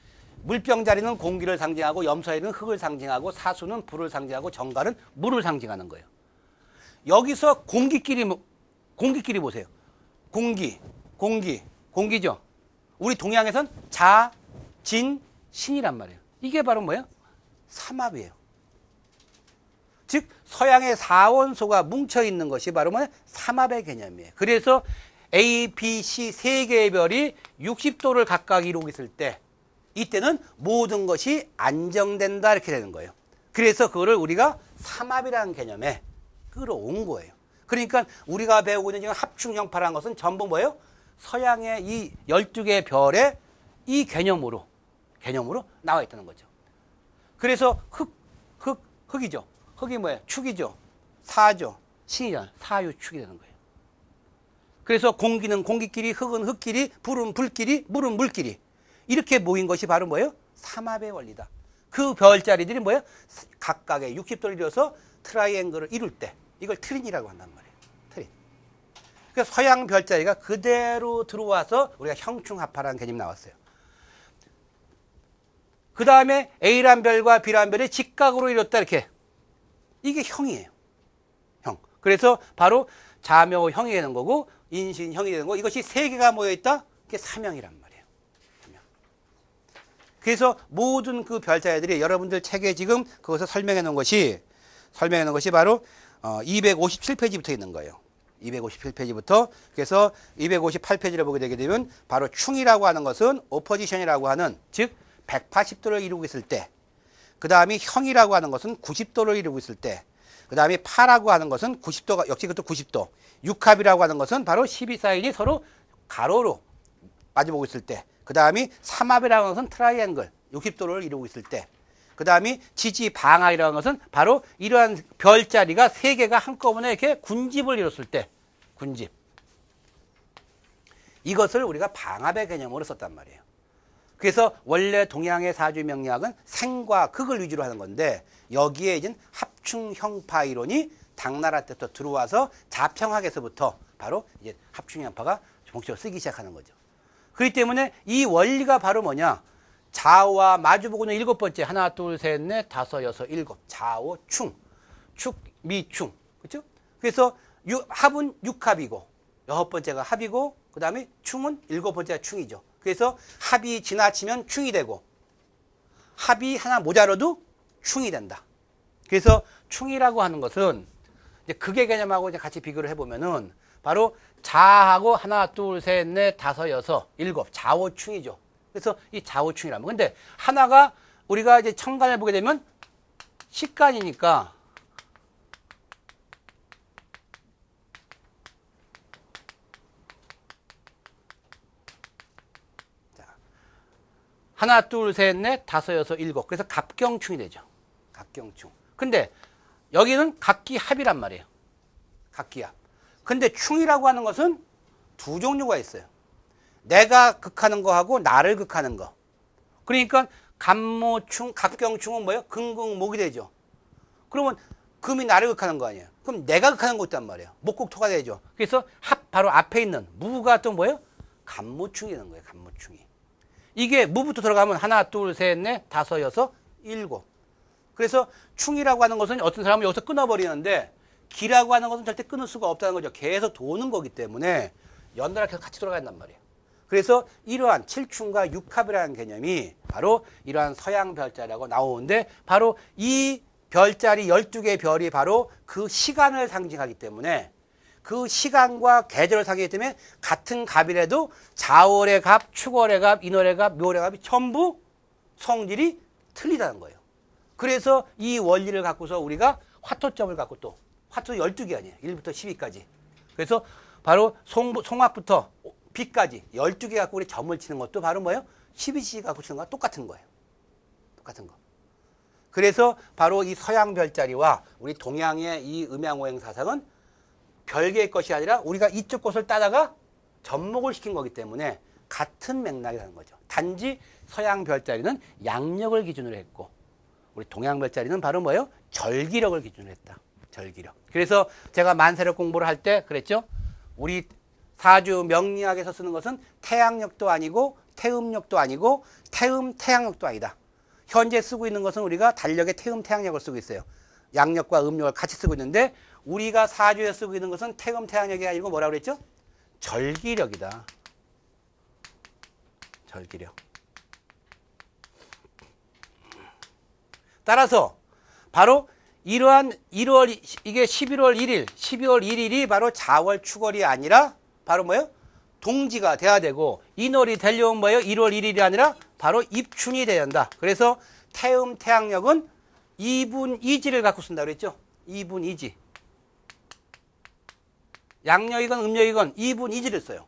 물병자리는 공기를 상징하고 염소에는 흙을 상징하고 사수는 불을 상징하고 정갈은 물을 상징하는 거예요. 여기서 공기끼리 보세요. 공기죠. 우리 동양에선 자, 진, 신이란 말이에요. 이게 바로 뭐예요? 삼합이에요. 즉 서양의 사원소가 뭉쳐있는 것이 바로 뭐예요? 삼합의 개념이에요. 그래서 A, B, C 3개의 별이 60도를 각각 이루고 있을 때 이때는 모든 것이 안정된다 이렇게 되는 거예요. 그래서 그거를 우리가 삼합이라는 개념에 끌어온 거예요. 그러니까 우리가 배우고 있는 합충형파라는 것은 전부 뭐예요? 서양의 이 12개의 별의 이 개념으로 나와 있다는 거죠. 그래서 흙이죠. 흙이 뭐예요? 축이죠. 사죠. 신이잖아요. 사유축이 되는 거예요. 그래서 공기는 공기끼리, 흙은 흙끼리, 불은 불끼리, 물은 물끼리. 이렇게 모인 것이 바로 뭐예요? 삼합의 원리다. 그 별자리들이 뭐예요? 각각의 60도를 이뤄서 트라이앵글을 이룰 때 이걸 트린이라고 한단 말이에요. 트린. 그래서 서양 별자리가 그대로 들어와서 우리가 형충합파라는 개념이 나왔어요. 그 다음에 A란 별과 B란 별이 직각으로 이뤘다 이렇게. 이게 형이에요. 형. 그래서 바로 자묘형이 되는 거고 인신형이 되는 거고 이것이 3개가 모여있다? 그게 삼형이란 말이에요. 삼형. 그래서 모든 그 별자리들이 여러분들 책에 지금 그것을 설명해 놓은 것이 바로 257페이지부터 있는 거예요. 257페이지부터. 그래서 258페이지를 보게 되게 되면 바로 충이라고 하는 것은 오포지션이라고 하는 즉 180도를 이루고 있을 때, 그 다음에 형이라고 하는 것은 90도를 이루고 있을 때, 그 다음에 파라고 하는 것은 90도가 역시 그것도 90도, 육합이라고 하는 것은 바로 12사인이 서로 가로로 마주보고 있을 때, 그 다음에 삼합이라고 하는 것은 트라이앵글 60도를 이루고 있을 때, 그 다음에 지지방합이라고 하는 것은 바로 이러한 별자리가 3개가 한꺼번에 이렇게 군집을 이뤘을 때, 군집. 이것을 우리가 방합의 개념으로 썼단 말이에요. 그래서 원래 동양의 사주명리학은 생과 극을 위주로 하는 건데 여기에 이제 합충형파 이론이 당나라 때부터 들어와서 자평학에서부터 바로 이제 합충형파가 본격적으로 쓰기 시작하는 거죠. 그렇기 때문에 이 원리가 바로 뭐냐? 좌우와 마주보고 있는 7번째 하나, 둘, 셋, 넷, 다섯, 여섯, 일곱 좌우 충, 축, 미충, 그렇죠? 그래서 합은 육합이고 6번째가 합이고 그 다음에 충은 7번째가 충이죠. 그래서 합이 지나치면 충이 되고 합이 하나 모자라도 충이 된다. 그래서 충이라고 하는 것은 이제 극의 개념하고 이제 같이 비교를 해보면은 바로 자하고 하나, 둘, 셋, 넷, 다섯, 여섯, 일곱 좌우충이죠. 그래서 이 좌우충이라면 근데 하나가 우리가 이제 천간을 보게 되면 식간이니까 하나, 둘, 셋, 넷, 다섯, 여섯, 일곱. 그래서 갑경충이 되죠. 갑경충. 근데 여기는 각기합이란 말이에요. 각기합. 근데 충이라고 하는 것은 두 종류가 있어요. 내가 극하는 거하고 나를 극하는 거. 그러니까 갑모충, 갑경충은 뭐예요? 금극목이 되죠. 그러면 금이 나를 극하는 거 아니에요. 그럼 내가 극하는 거 있단 말이에요. 목국토가 되죠. 그래서 합 바로 앞에 있는 무가 또 뭐예요? 갑모충이 되는 거예요. 갑모충이. 이게 무부터 들어가면 하나, 둘, 셋, 넷, 다섯, 여섯, 일곱. 그래서 충이라고 하는 것은 어떤 사람은 여기서 끊어버리는데 기라고 하는 것은 절대 끊을 수가 없다는 거죠. 계속 도는 거기 때문에 연달아 계속 같이 돌아간단 말이에요. 그래서 이러한 칠충과 육합이라는 개념이 바로 이러한 서양 별자리라고 나오는데 바로 이 별자리 12개의 별이 바로 그 시간을 상징하기 때문에 그 시간과 계절을 상징하기 때문에 같은 갑이라도 자월의 갑, 축월의 갑, 인월의 갑, 묘월의 갑이 전부 성질이 틀리다는 거예요. 그래서 이 원리를 갖고서 우리가 화토점을 갖고 또 화토 12개 아니에요. 1부터 12까지. 그래서 바로 송화부터 비까지 12개 갖고 우리 점을 치는 것도 바로 뭐예요? 12시 갖고 치는 거와 똑같은 거예요. 똑같은 거. 그래서 바로 이 서양 별자리와 우리 동양의 이 음양오행 사상은 별개의 것이 아니라 우리가 이쪽 것을 따다가 접목을 시킨 거기 때문에 같은 맥락이라는 거죠. 단지 서양 별자리는 양력을 기준으로 했고 우리 동양 별자리는 바로 뭐예요? 절기력을 기준으로 했다. 절기력. 그래서 제가 만세력 공부를 할 때 그랬죠. 우리 사주 명리학에서 쓰는 것은 태양력도 아니고 태음력도 아니고 태양력도 아니다. 현재 쓰고 있는 것은 우리가 달력의 태양력을 쓰고 있어요. 양력과 음력을 같이 쓰고 있는데 우리가 사주에 쓰고 있는 것은 태양력이 아니고 뭐라고 그랬죠? 절기력이다. 절기력. 따라서 바로 이러한 이게 11월 1일, 12월 1일이 바로 자월 축월이 아니라 바로 뭐예요? 동지가 돼야 되고 인월이 되려면 뭐예요? 1월 1일이 아니라 바로 입춘이 돼야 한다. 그래서 태양력은 2분 2지를 갖고 쓴다고 그랬죠? 2분 2지. 양력이건 음력이건 2분 2지를 써요.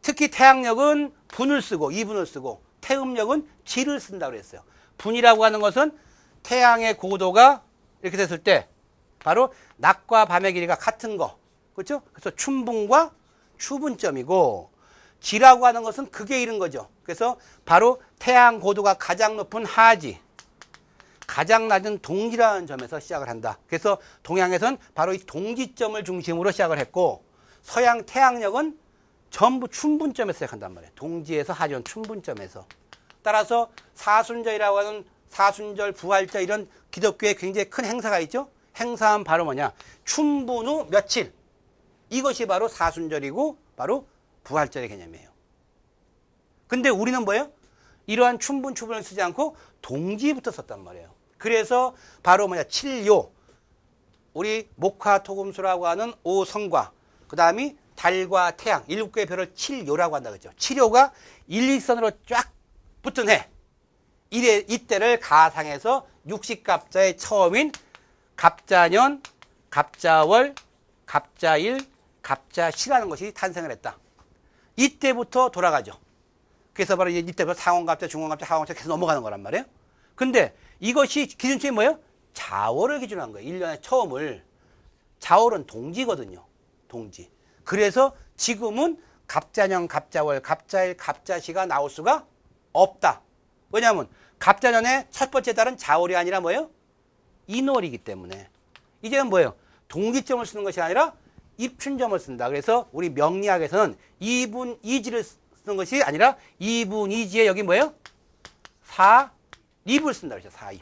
특히 태양력은 분을 쓰고 2분을 쓰고 태음력은 지를 쓴다고 그랬어요. 분이라고 하는 것은 태양의 고도가 이렇게 됐을 때 바로 낮과 밤의 길이가 같은 거. 그렇죠? 그래서 춘분과 추분점이고 지라고 하는 것은 극에 이른 거죠. 그래서 바로 태양 고도가 가장 높은 하지, 가장 낮은 동지라는 점에서 시작을 한다. 그래서 동양에서는 바로 이 동지점을 중심으로 시작을 했고 서양 태양력은 전부 춘분점에서 시작한단 말이에요. 동지에서 하지원 춘분점에서. 따라서 사순절이라고 하는 사순절, 부활절 이런 기독교에 굉장히 큰 행사가 있죠. 행사는 바로 뭐냐? 춘분 후 며칠. 이것이 바로 사순절이고 바로 부활절의 개념이에요. 근데 우리는 뭐예요? 이러한 춘분, 추분을 쓰지 않고 동지부터 썼단 말이에요. 그래서 바로 뭐냐? 칠요. 우리 목화토금수라고 하는 오성과 그 다음이 달과 태양 7개의 별을 칠요라고 한다 그랬죠. 칠요가 일직선으로 쫙 붙은 해. 이때를 가상해서 육식갑자의 처음인 갑자년, 갑자월, 갑자일, 갑자시라는 것이 탄생을 했다. 이때부터 돌아가죠. 그래서 바로 이때부터 상원갑자, 중원갑자, 하원갑자 계속 넘어가는 거란 말이에요. 근데 이것이 기준점이 뭐예요? 자월을 기준으로 한 거예요. 1년의 처음을. 자월은 동지거든요. 동지. 그래서 지금은 갑자년, 갑자월, 갑자일, 갑자시가 나올 수가 없다. 왜냐하면 갑자년의 첫 번째 달은 자월이 아니라 뭐예요? 인월이기 때문에. 이제는 뭐예요? 동지점을 쓰는 것이 아니라 입춘점을 쓴다. 그래서 우리 명리학에서는 2분 2지를 쓰는 것이 아니라 2분 2지에 여기 뭐예요? 4입을 쓴다. 그렇죠. 4입.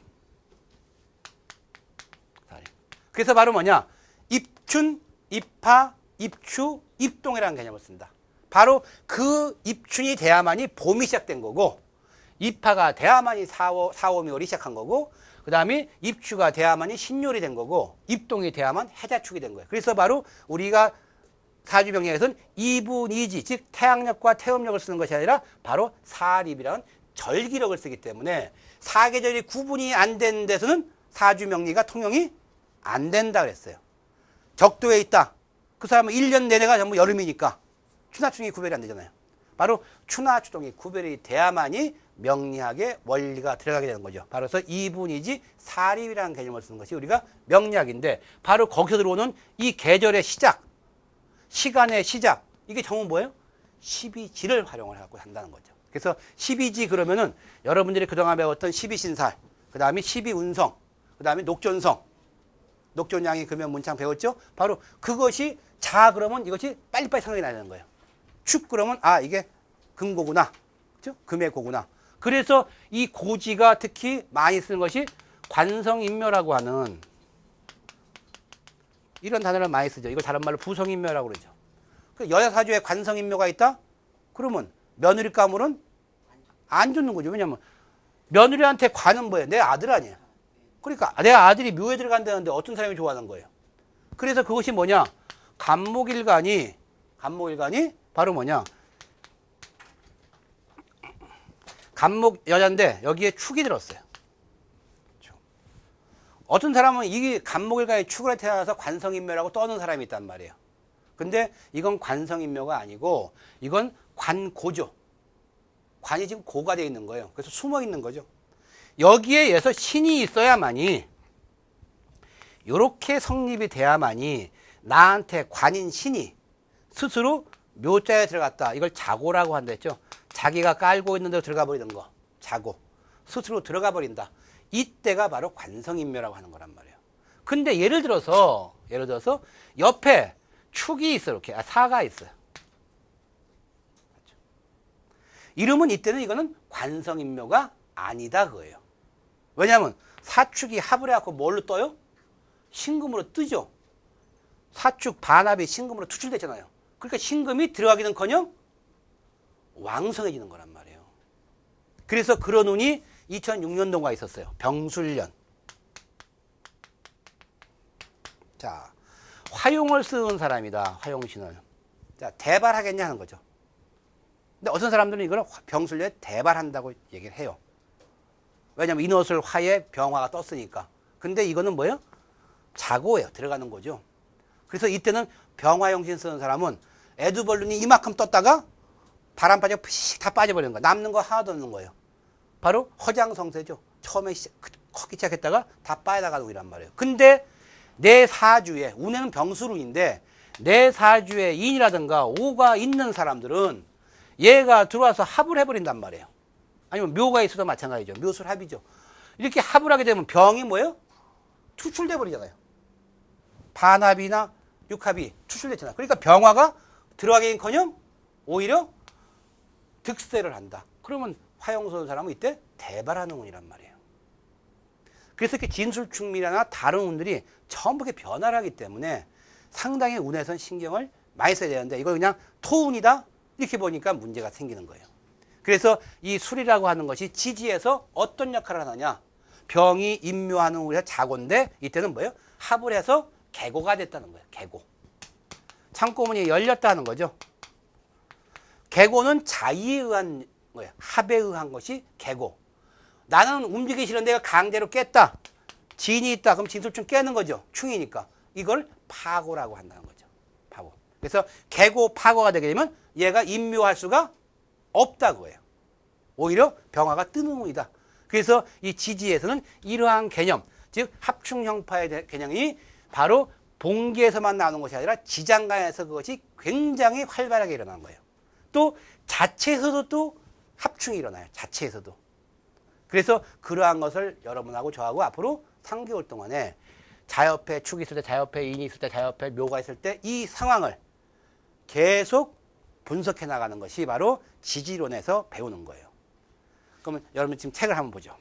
그래서 바로 뭐냐? 입춘, 입하, 입추, 입동이라는 개념을 쓴다. 바로 그 입춘이 돼야만이 봄이 시작된 거고, 입하가 돼야만이 4, 5, 6월이 시작한 거고, 그 다음에 입추가 돼야만이 신율이 된 거고, 입동이 돼야만 해자축이 된 거예요. 그래서 바로 우리가 사주병력에서는 이분이지, 즉 태양력과 태음력을 쓰는 것이 아니라 바로 사립이라는 절기력을 쓰기 때문에 사계절이 구분이 안 되는 데서는 사주명리가 통용이 안 된다 그랬어요. 적도에 있다. 그 사람은 1년 내내가 전부 여름이니까 추나충이 구별이 안 되잖아요. 바로 추나추동이 구별이 돼야만이 명리학의 원리가 들어가게 되는 거죠. 바로 그래서 이분이지 사립이라는 개념을 쓰는 것이 우리가 명리학인데, 바로 거기서 들어오는 이 계절의 시작, 시간의 시작, 이게 전부 뭐예요? 12지를 활용을 해갖고 한다는 거죠. 그래서 12지 그러면은 여러분들이 그동안 배웠던 12신살, 그 다음에 12운성, 그 다음에 녹존성, 녹존양이 그러면 문창 배웠죠? 바로 그것이 자 그러면 이것이 빨리빨리 생각이 나야 되는 거예요. 축 그러면 아 이게 금고구나, 그렇죠? 금의 고구나. 그래서 이 고지가 특히 많이 쓰는 것이 관성인묘라고 하는 이런 단어를 많이 쓰죠. 이걸 다른 말로 부성인묘라고 그러죠. 그 여자사주에 관성인묘가 있다? 그러면 며느리 가물은 안 좋는 거죠. 왜냐면 며느리한테 관은 뭐예요? 내 아들 아니에요. 그러니까 내 아들이 묘에 들어간다는데 어떤 사람이 좋아하는 거예요. 그래서 그것이 뭐냐? 간목일간이 바로 뭐냐? 간목 여자인데 여기에 축이 들었어요. 어떤 사람은 이 간목일간의 축으로 태어나서 관성인묘라고 떠는 사람이 있단 말이에요. 근데 이건 관성인묘가 아니고 이건 관고죠. 관이 지금 고가 되어 있는 거예요. 그래서 숨어 있는 거죠. 여기에 의해서 신이 있어야만이, 이렇게 성립이 돼야만이 나한테 관인 신이 스스로 묘자에 들어갔다. 이걸 자고라고 한다 했죠. 자기가 깔고 있는 데로 들어가 버리는 거. 자고. 스스로 들어가 버린다. 이때가 바로 관성인묘라고 하는 거란 말이에요. 근데 예를 들어서 옆에 축이 있어. 이렇게. 사가 있어요. 이러면 이때는 이거는 관성인묘가 아니다 그거예요. 왜냐하면 사축이 합을 해갖고 뭘로 떠요? 신금으로 뜨죠. 사축 반합이 신금으로 투출됐잖아요. 그러니까 신금이 들어가기는커녕 왕성해지는 거란 말이에요. 그래서 그런 운이 2006년도가 있었어요. 병술년. 자, 화용을 쓰는 사람이다. 화용신을. 자, 대발하겠냐 하는 거죠. 근데 어떤 사람들은 이걸 병술년에 대발한다고 얘기를 해요. 왜냐면 인옷을 화에 병화가 떴으니까. 근데 이거는 뭐예요? 자고예요. 들어가는 거죠. 그래서 이때는 병화용신 쓰는 사람은 에두벌룬이 이만큼 떴다가 바람 빠져 피식 다 빠져버리는 거야. 남는 거 하나도 없는 거예요. 바로 허장성세죠. 처음에 커기 시작했다가 다 빠져나가는 운이란 말이에요. 근데 내 사주에, 운에는 병수운인데 내 사주에 인이라든가 오가 있는 사람들은 얘가 들어와서 합을 해버린단 말이에요. 아니면 묘가 있어도 마찬가지죠. 묘술합이죠. 이렇게 합을 하게 되면 병이 뭐예요? 추출돼 버리잖아요. 반합이나 육합이 추출됐잖아요. 그러니까 병화가 들어가기는커녕 오히려 득세를 한다. 그러면 화용소는 사람은 이때 대발하는 운이란 말이에요. 그래서 이렇게 진술충밀이나 다른 운들이 전부 변화를 하기 때문에 상당히 운에선 신경을 많이 써야 되는데 이거 그냥 토운이다 이렇게 보니까 문제가 생기는 거예요. 그래서 이 술이라고 하는 것이 지지에서 어떤 역할을 하느냐. 병이 임묘하는 우리가 자고인데 이때는 뭐예요? 합을 해서 계고가 됐다는 거예요. 계고. 창고문이 열렸다는 거죠. 계고는 자의에 의한 거예요. 합에 의한 것이 계고. 나는 움직이기 싫은데 내가 강제로 깼다. 진이 있다. 그럼 진술충 깨는 거죠. 충이니까. 이걸 파고라고 한다는 거죠. 파고. 그래서 계고 파고가 되게 되면 얘가 임묘할 수가 없다 그거예요. 오히려 병화가 뜨는 운이다. 그래서 이 지지에서는 이러한 개념, 즉 합충형파의 개념이 바로 봉기에서만 나오는 것이 아니라 지장간에서 그것이 굉장히 활발하게 일어나는 거예요. 또 자체에서도 또 합충이 일어나요. 자체에서도. 그래서 그러한 것을 여러분하고 저하고 앞으로 3개월 동안에 자옆에 축이 있을 때, 자옆에 인이 있을 때, 자옆에 묘가 있을 때 이 상황을 계속 분석해 나가는 것이 바로 지지론에서 배우는 거예요. 그러면 여러분 지금 책을 한번 보죠.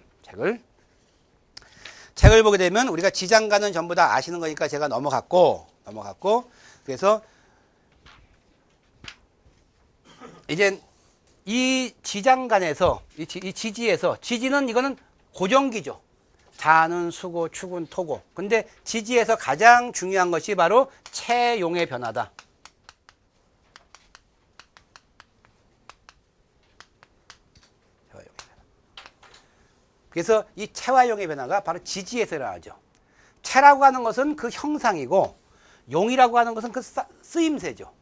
책을 보게 되면 우리가 지장간은 전부 다 아시는 거니까 제가 넘어갔고 그래서 이제 이 지장간에서 이 지지에서 지지는 이거는 고정기죠. 자는 수고, 축은 토고. 근데 지지에서 가장 중요한 것이 바로 체용의 변화다. 그래서 이 체화용의 변화가 바로 지지에서 일어나죠. 체라고 하는 것은 그 형상이고 용이라고 하는 것은 그 쓰임새죠.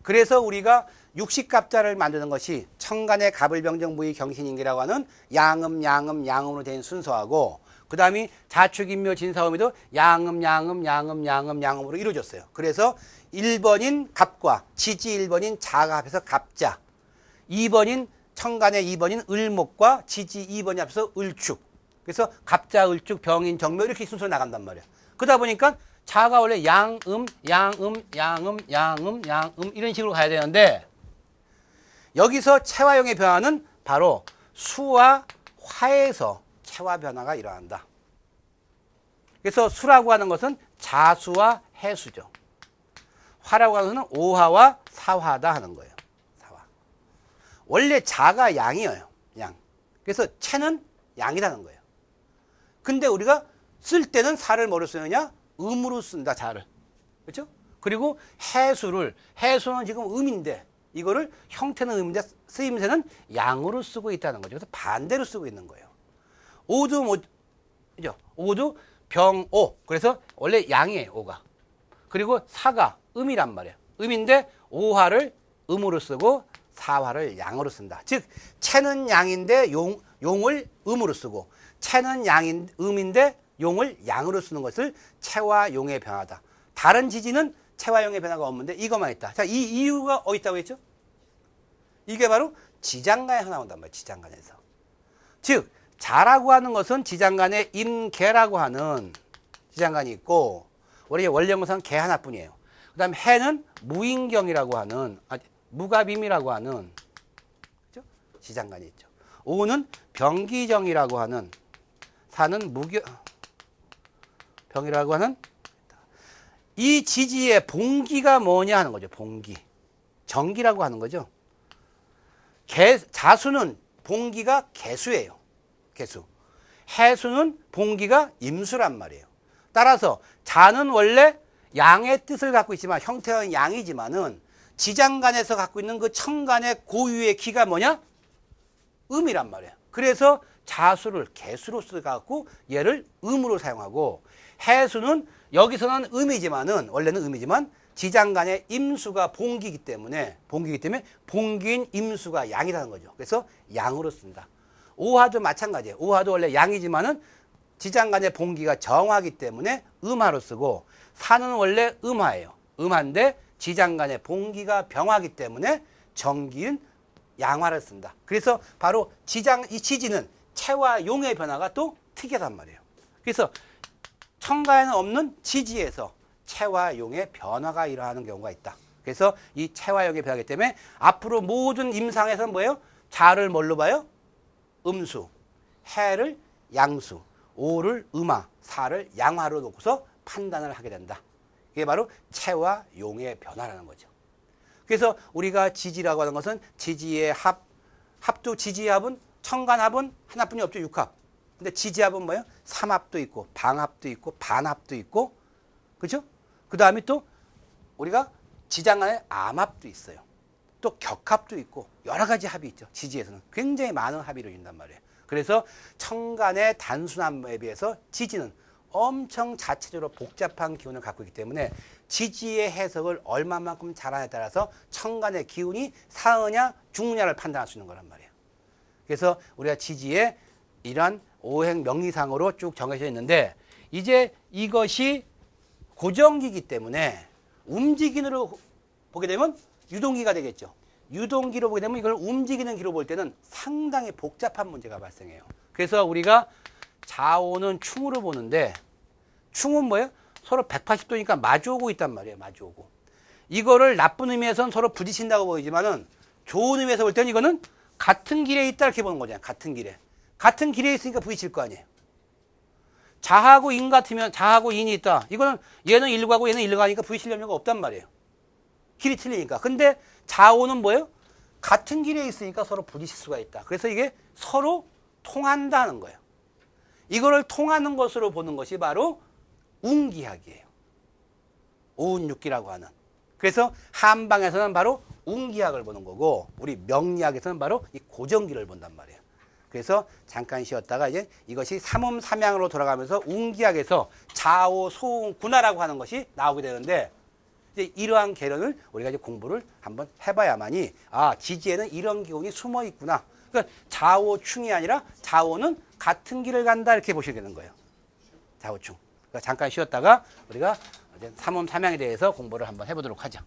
그래서 우리가 육식갑자를 만드는 것이 청간의 갑을병정무의 경신인기라고 하는 양음, 양음, 양음으로 된 순서하고 그 다음이 자축인묘 진사오미도 양음, 양음, 양음, 양음, 양음으로 이루어졌어요. 그래서 1번인 갑과 지지 1번인 자가 합해서 갑자, 2번인 청간의 2번인 을목과 지지 2번이 합해서 을축. 그래서 갑자, 을축, 병인, 정묘 이렇게 순서로 나간단 말이에요. 그러다 보니까 자가 원래 양음, 양음, 양음, 양음, 양음 이런 식으로 가야 되는데 여기서 체화용의 변화는 바로 수와 화에서 체화 변화가 일어난다. 그래서 수라고 하는 것은 자수와 해수죠. 화라고 하는 것은 오화와 사화다 하는 거예요. 사화. 원래 자가 양이에요. 양. 그래서 체는 양이라는 거예요. 근데 우리가 쓸 때는 사를 뭐로 쓰느냐? 음으로 쓴다, 자를. 그렇죠? 그리고 해수는 지금 음인데 이거를 형태는 음인데 쓰임새는 양으로 쓰고 있다는 거죠. 그래서 반대로 쓰고 있는 거예요. 그죠? 오도 병오. 그래서 원래 양이에요, 오가. 그리고 사가 음이란 말이에요. 음인데 오화를 음으로 쓰고 사화를 양으로 쓴다. 즉 체는 양인데 용을 음으로 쓰고 체는 음인데 용을 양으로 쓰는 것을 체와 용의 변화다. 다른 지지는 체와 용의 변화가 없는데 이것만 있다. 자, 이 이유가 어디 있다고 했죠? 이게 바로 지장간에서 나온단 말이에요. 지장간에서. 즉 자라고 하는 것은 지장간에 임계라고 하는 지장간이 있고 우리 원령무상 개 하나뿐이에요. 그 다음에 해는 무인경이라고 하는 무갑임이라고 하는 그렇죠? 지장간이 있죠. 오는 병기정이라고 하는 사는 병이라고 하는 이 지지의 봉기가 뭐냐 하는 거죠. 봉기. 정기라고 하는 거죠. 자수는 봉기가 개수예요. 개수. 해수는 봉기가 임수란 말이에요. 따라서 자는 원래 양의 뜻을 갖고 있지만 형태는 양이지만은 지장간에서 갖고 있는 그 청간의 고유의 기가 뭐냐? 음이란 말이에요. 그래서 자수를 개수로 써갖고 얘를 음으로 사용하고 해수는 여기서는 음이지만은 원래는 음이지만 지장간의 임수가 봉기이기 때문에 봉기인 임수가 양이라는 거죠. 그래서 양으로 쓴다. 오화도 마찬가지예요. 오화도 원래 양이지만은 지장간의 봉기가 정화이기 때문에 음화로 쓰고 사는 원래 음화예요. 음화인데 지장간의 봉기가 병화이기 때문에 정기인 양화를 쓴다. 그래서 바로 이 지지는 체와 용의 변화가 또 특이하단 말이에요. 그래서 청가에는 없는 지지에서 체와 용의 변화가 일어나는 경우가 있다. 그래서 이 체와 용의 변화이기 때문에 앞으로 모든 임상에서는 뭐예요? 자를 뭘로 봐요? 음수, 해를 양수, 오를 음화, 사를 양화로 놓고서 판단을 하게 된다. 이게 바로 체와 용의 변화라는 거죠. 그래서 우리가 지지라고 하는 것은 지지의 합도 지지의 합은 청간합은 하나뿐이 없죠. 6합. 근데 지지합은 뭐예요? 3합도 있고 방합도 있고 반합도 있고 그렇죠? 그 다음에 또 우리가 지장간에 암합도 있어요. 또 격합도 있고 여러 가지 합이 있죠. 지지에서는 굉장히 많은 합이 이루어진단 말이에요. 그래서 청간의 단순함에 비해서 지지는 엄청 자체적으로 복잡한 기운을 갖고 있기 때문에 지지의 해석을 얼마만큼 잘하냐에 따라서 청간의 기운이 상하냐 중느냐를 판단할 수 있는 거란 말이에요. 그래서 우리가 지지의 이러한 오행 명리상으로 쭉 정해져 있는데 이제 이것이 고정기이기 때문에 움직이기로 보게 되면 유동기가 되겠죠. 유동기로 보게 되면 이걸 움직이는 기로 볼 때는 상당히 복잡한 문제가 발생해요. 그래서 우리가 자오는 충으로 보는데 충은 뭐예요? 서로 180도니까 마주오고 있단 말이에요. 마주오고. 이거를 나쁜 의미에서는 서로 부딪힌다고 보이지만은 좋은 의미에서 볼 때는 이거는 같은 길에 있다 이렇게 보는 거잖아요. 같은 길에. 같은 길에 있으니까 부딪힐 거 아니에요. 자하고 인 같으면 자하고 인이 있다. 이거는 얘는 일로 가고 얘는 일로 가니까 부딪힐 염려가 없단 말이에요. 길이 틀리니까. 근데 자오는 뭐예요? 같은 길에 있으니까 서로 부딪힐 수가 있다. 그래서 이게 서로 통한다는 거예요. 이거를 통하는 것으로 보는 것이 바로 운기학이에요. 오운육기라고 하는. 그래서 한방에서는 바로 운기학을 보는 거고 우리 명리학에서는 바로 이 고정기를 본단 말이에요. 그래서 잠깐 쉬었다가 이제 이것이 삼음삼양으로 돌아가면서 운기학에서 좌오, 소운, 군하라고 하는 것이 나오게 되는데 이제 이러한 개론을 우리가 이제 공부를 한번 해봐야만이 지지에는 이런 기운이 숨어 있구나. 그러니까 좌오충이 아니라 좌오는 같은 길을 간다 이렇게 보시게 되는 거예요. 좌오충. 그러니까 잠깐 쉬었다가 우리가 이제 삼음삼양에 대해서 공부를 한번 해보도록 하죠.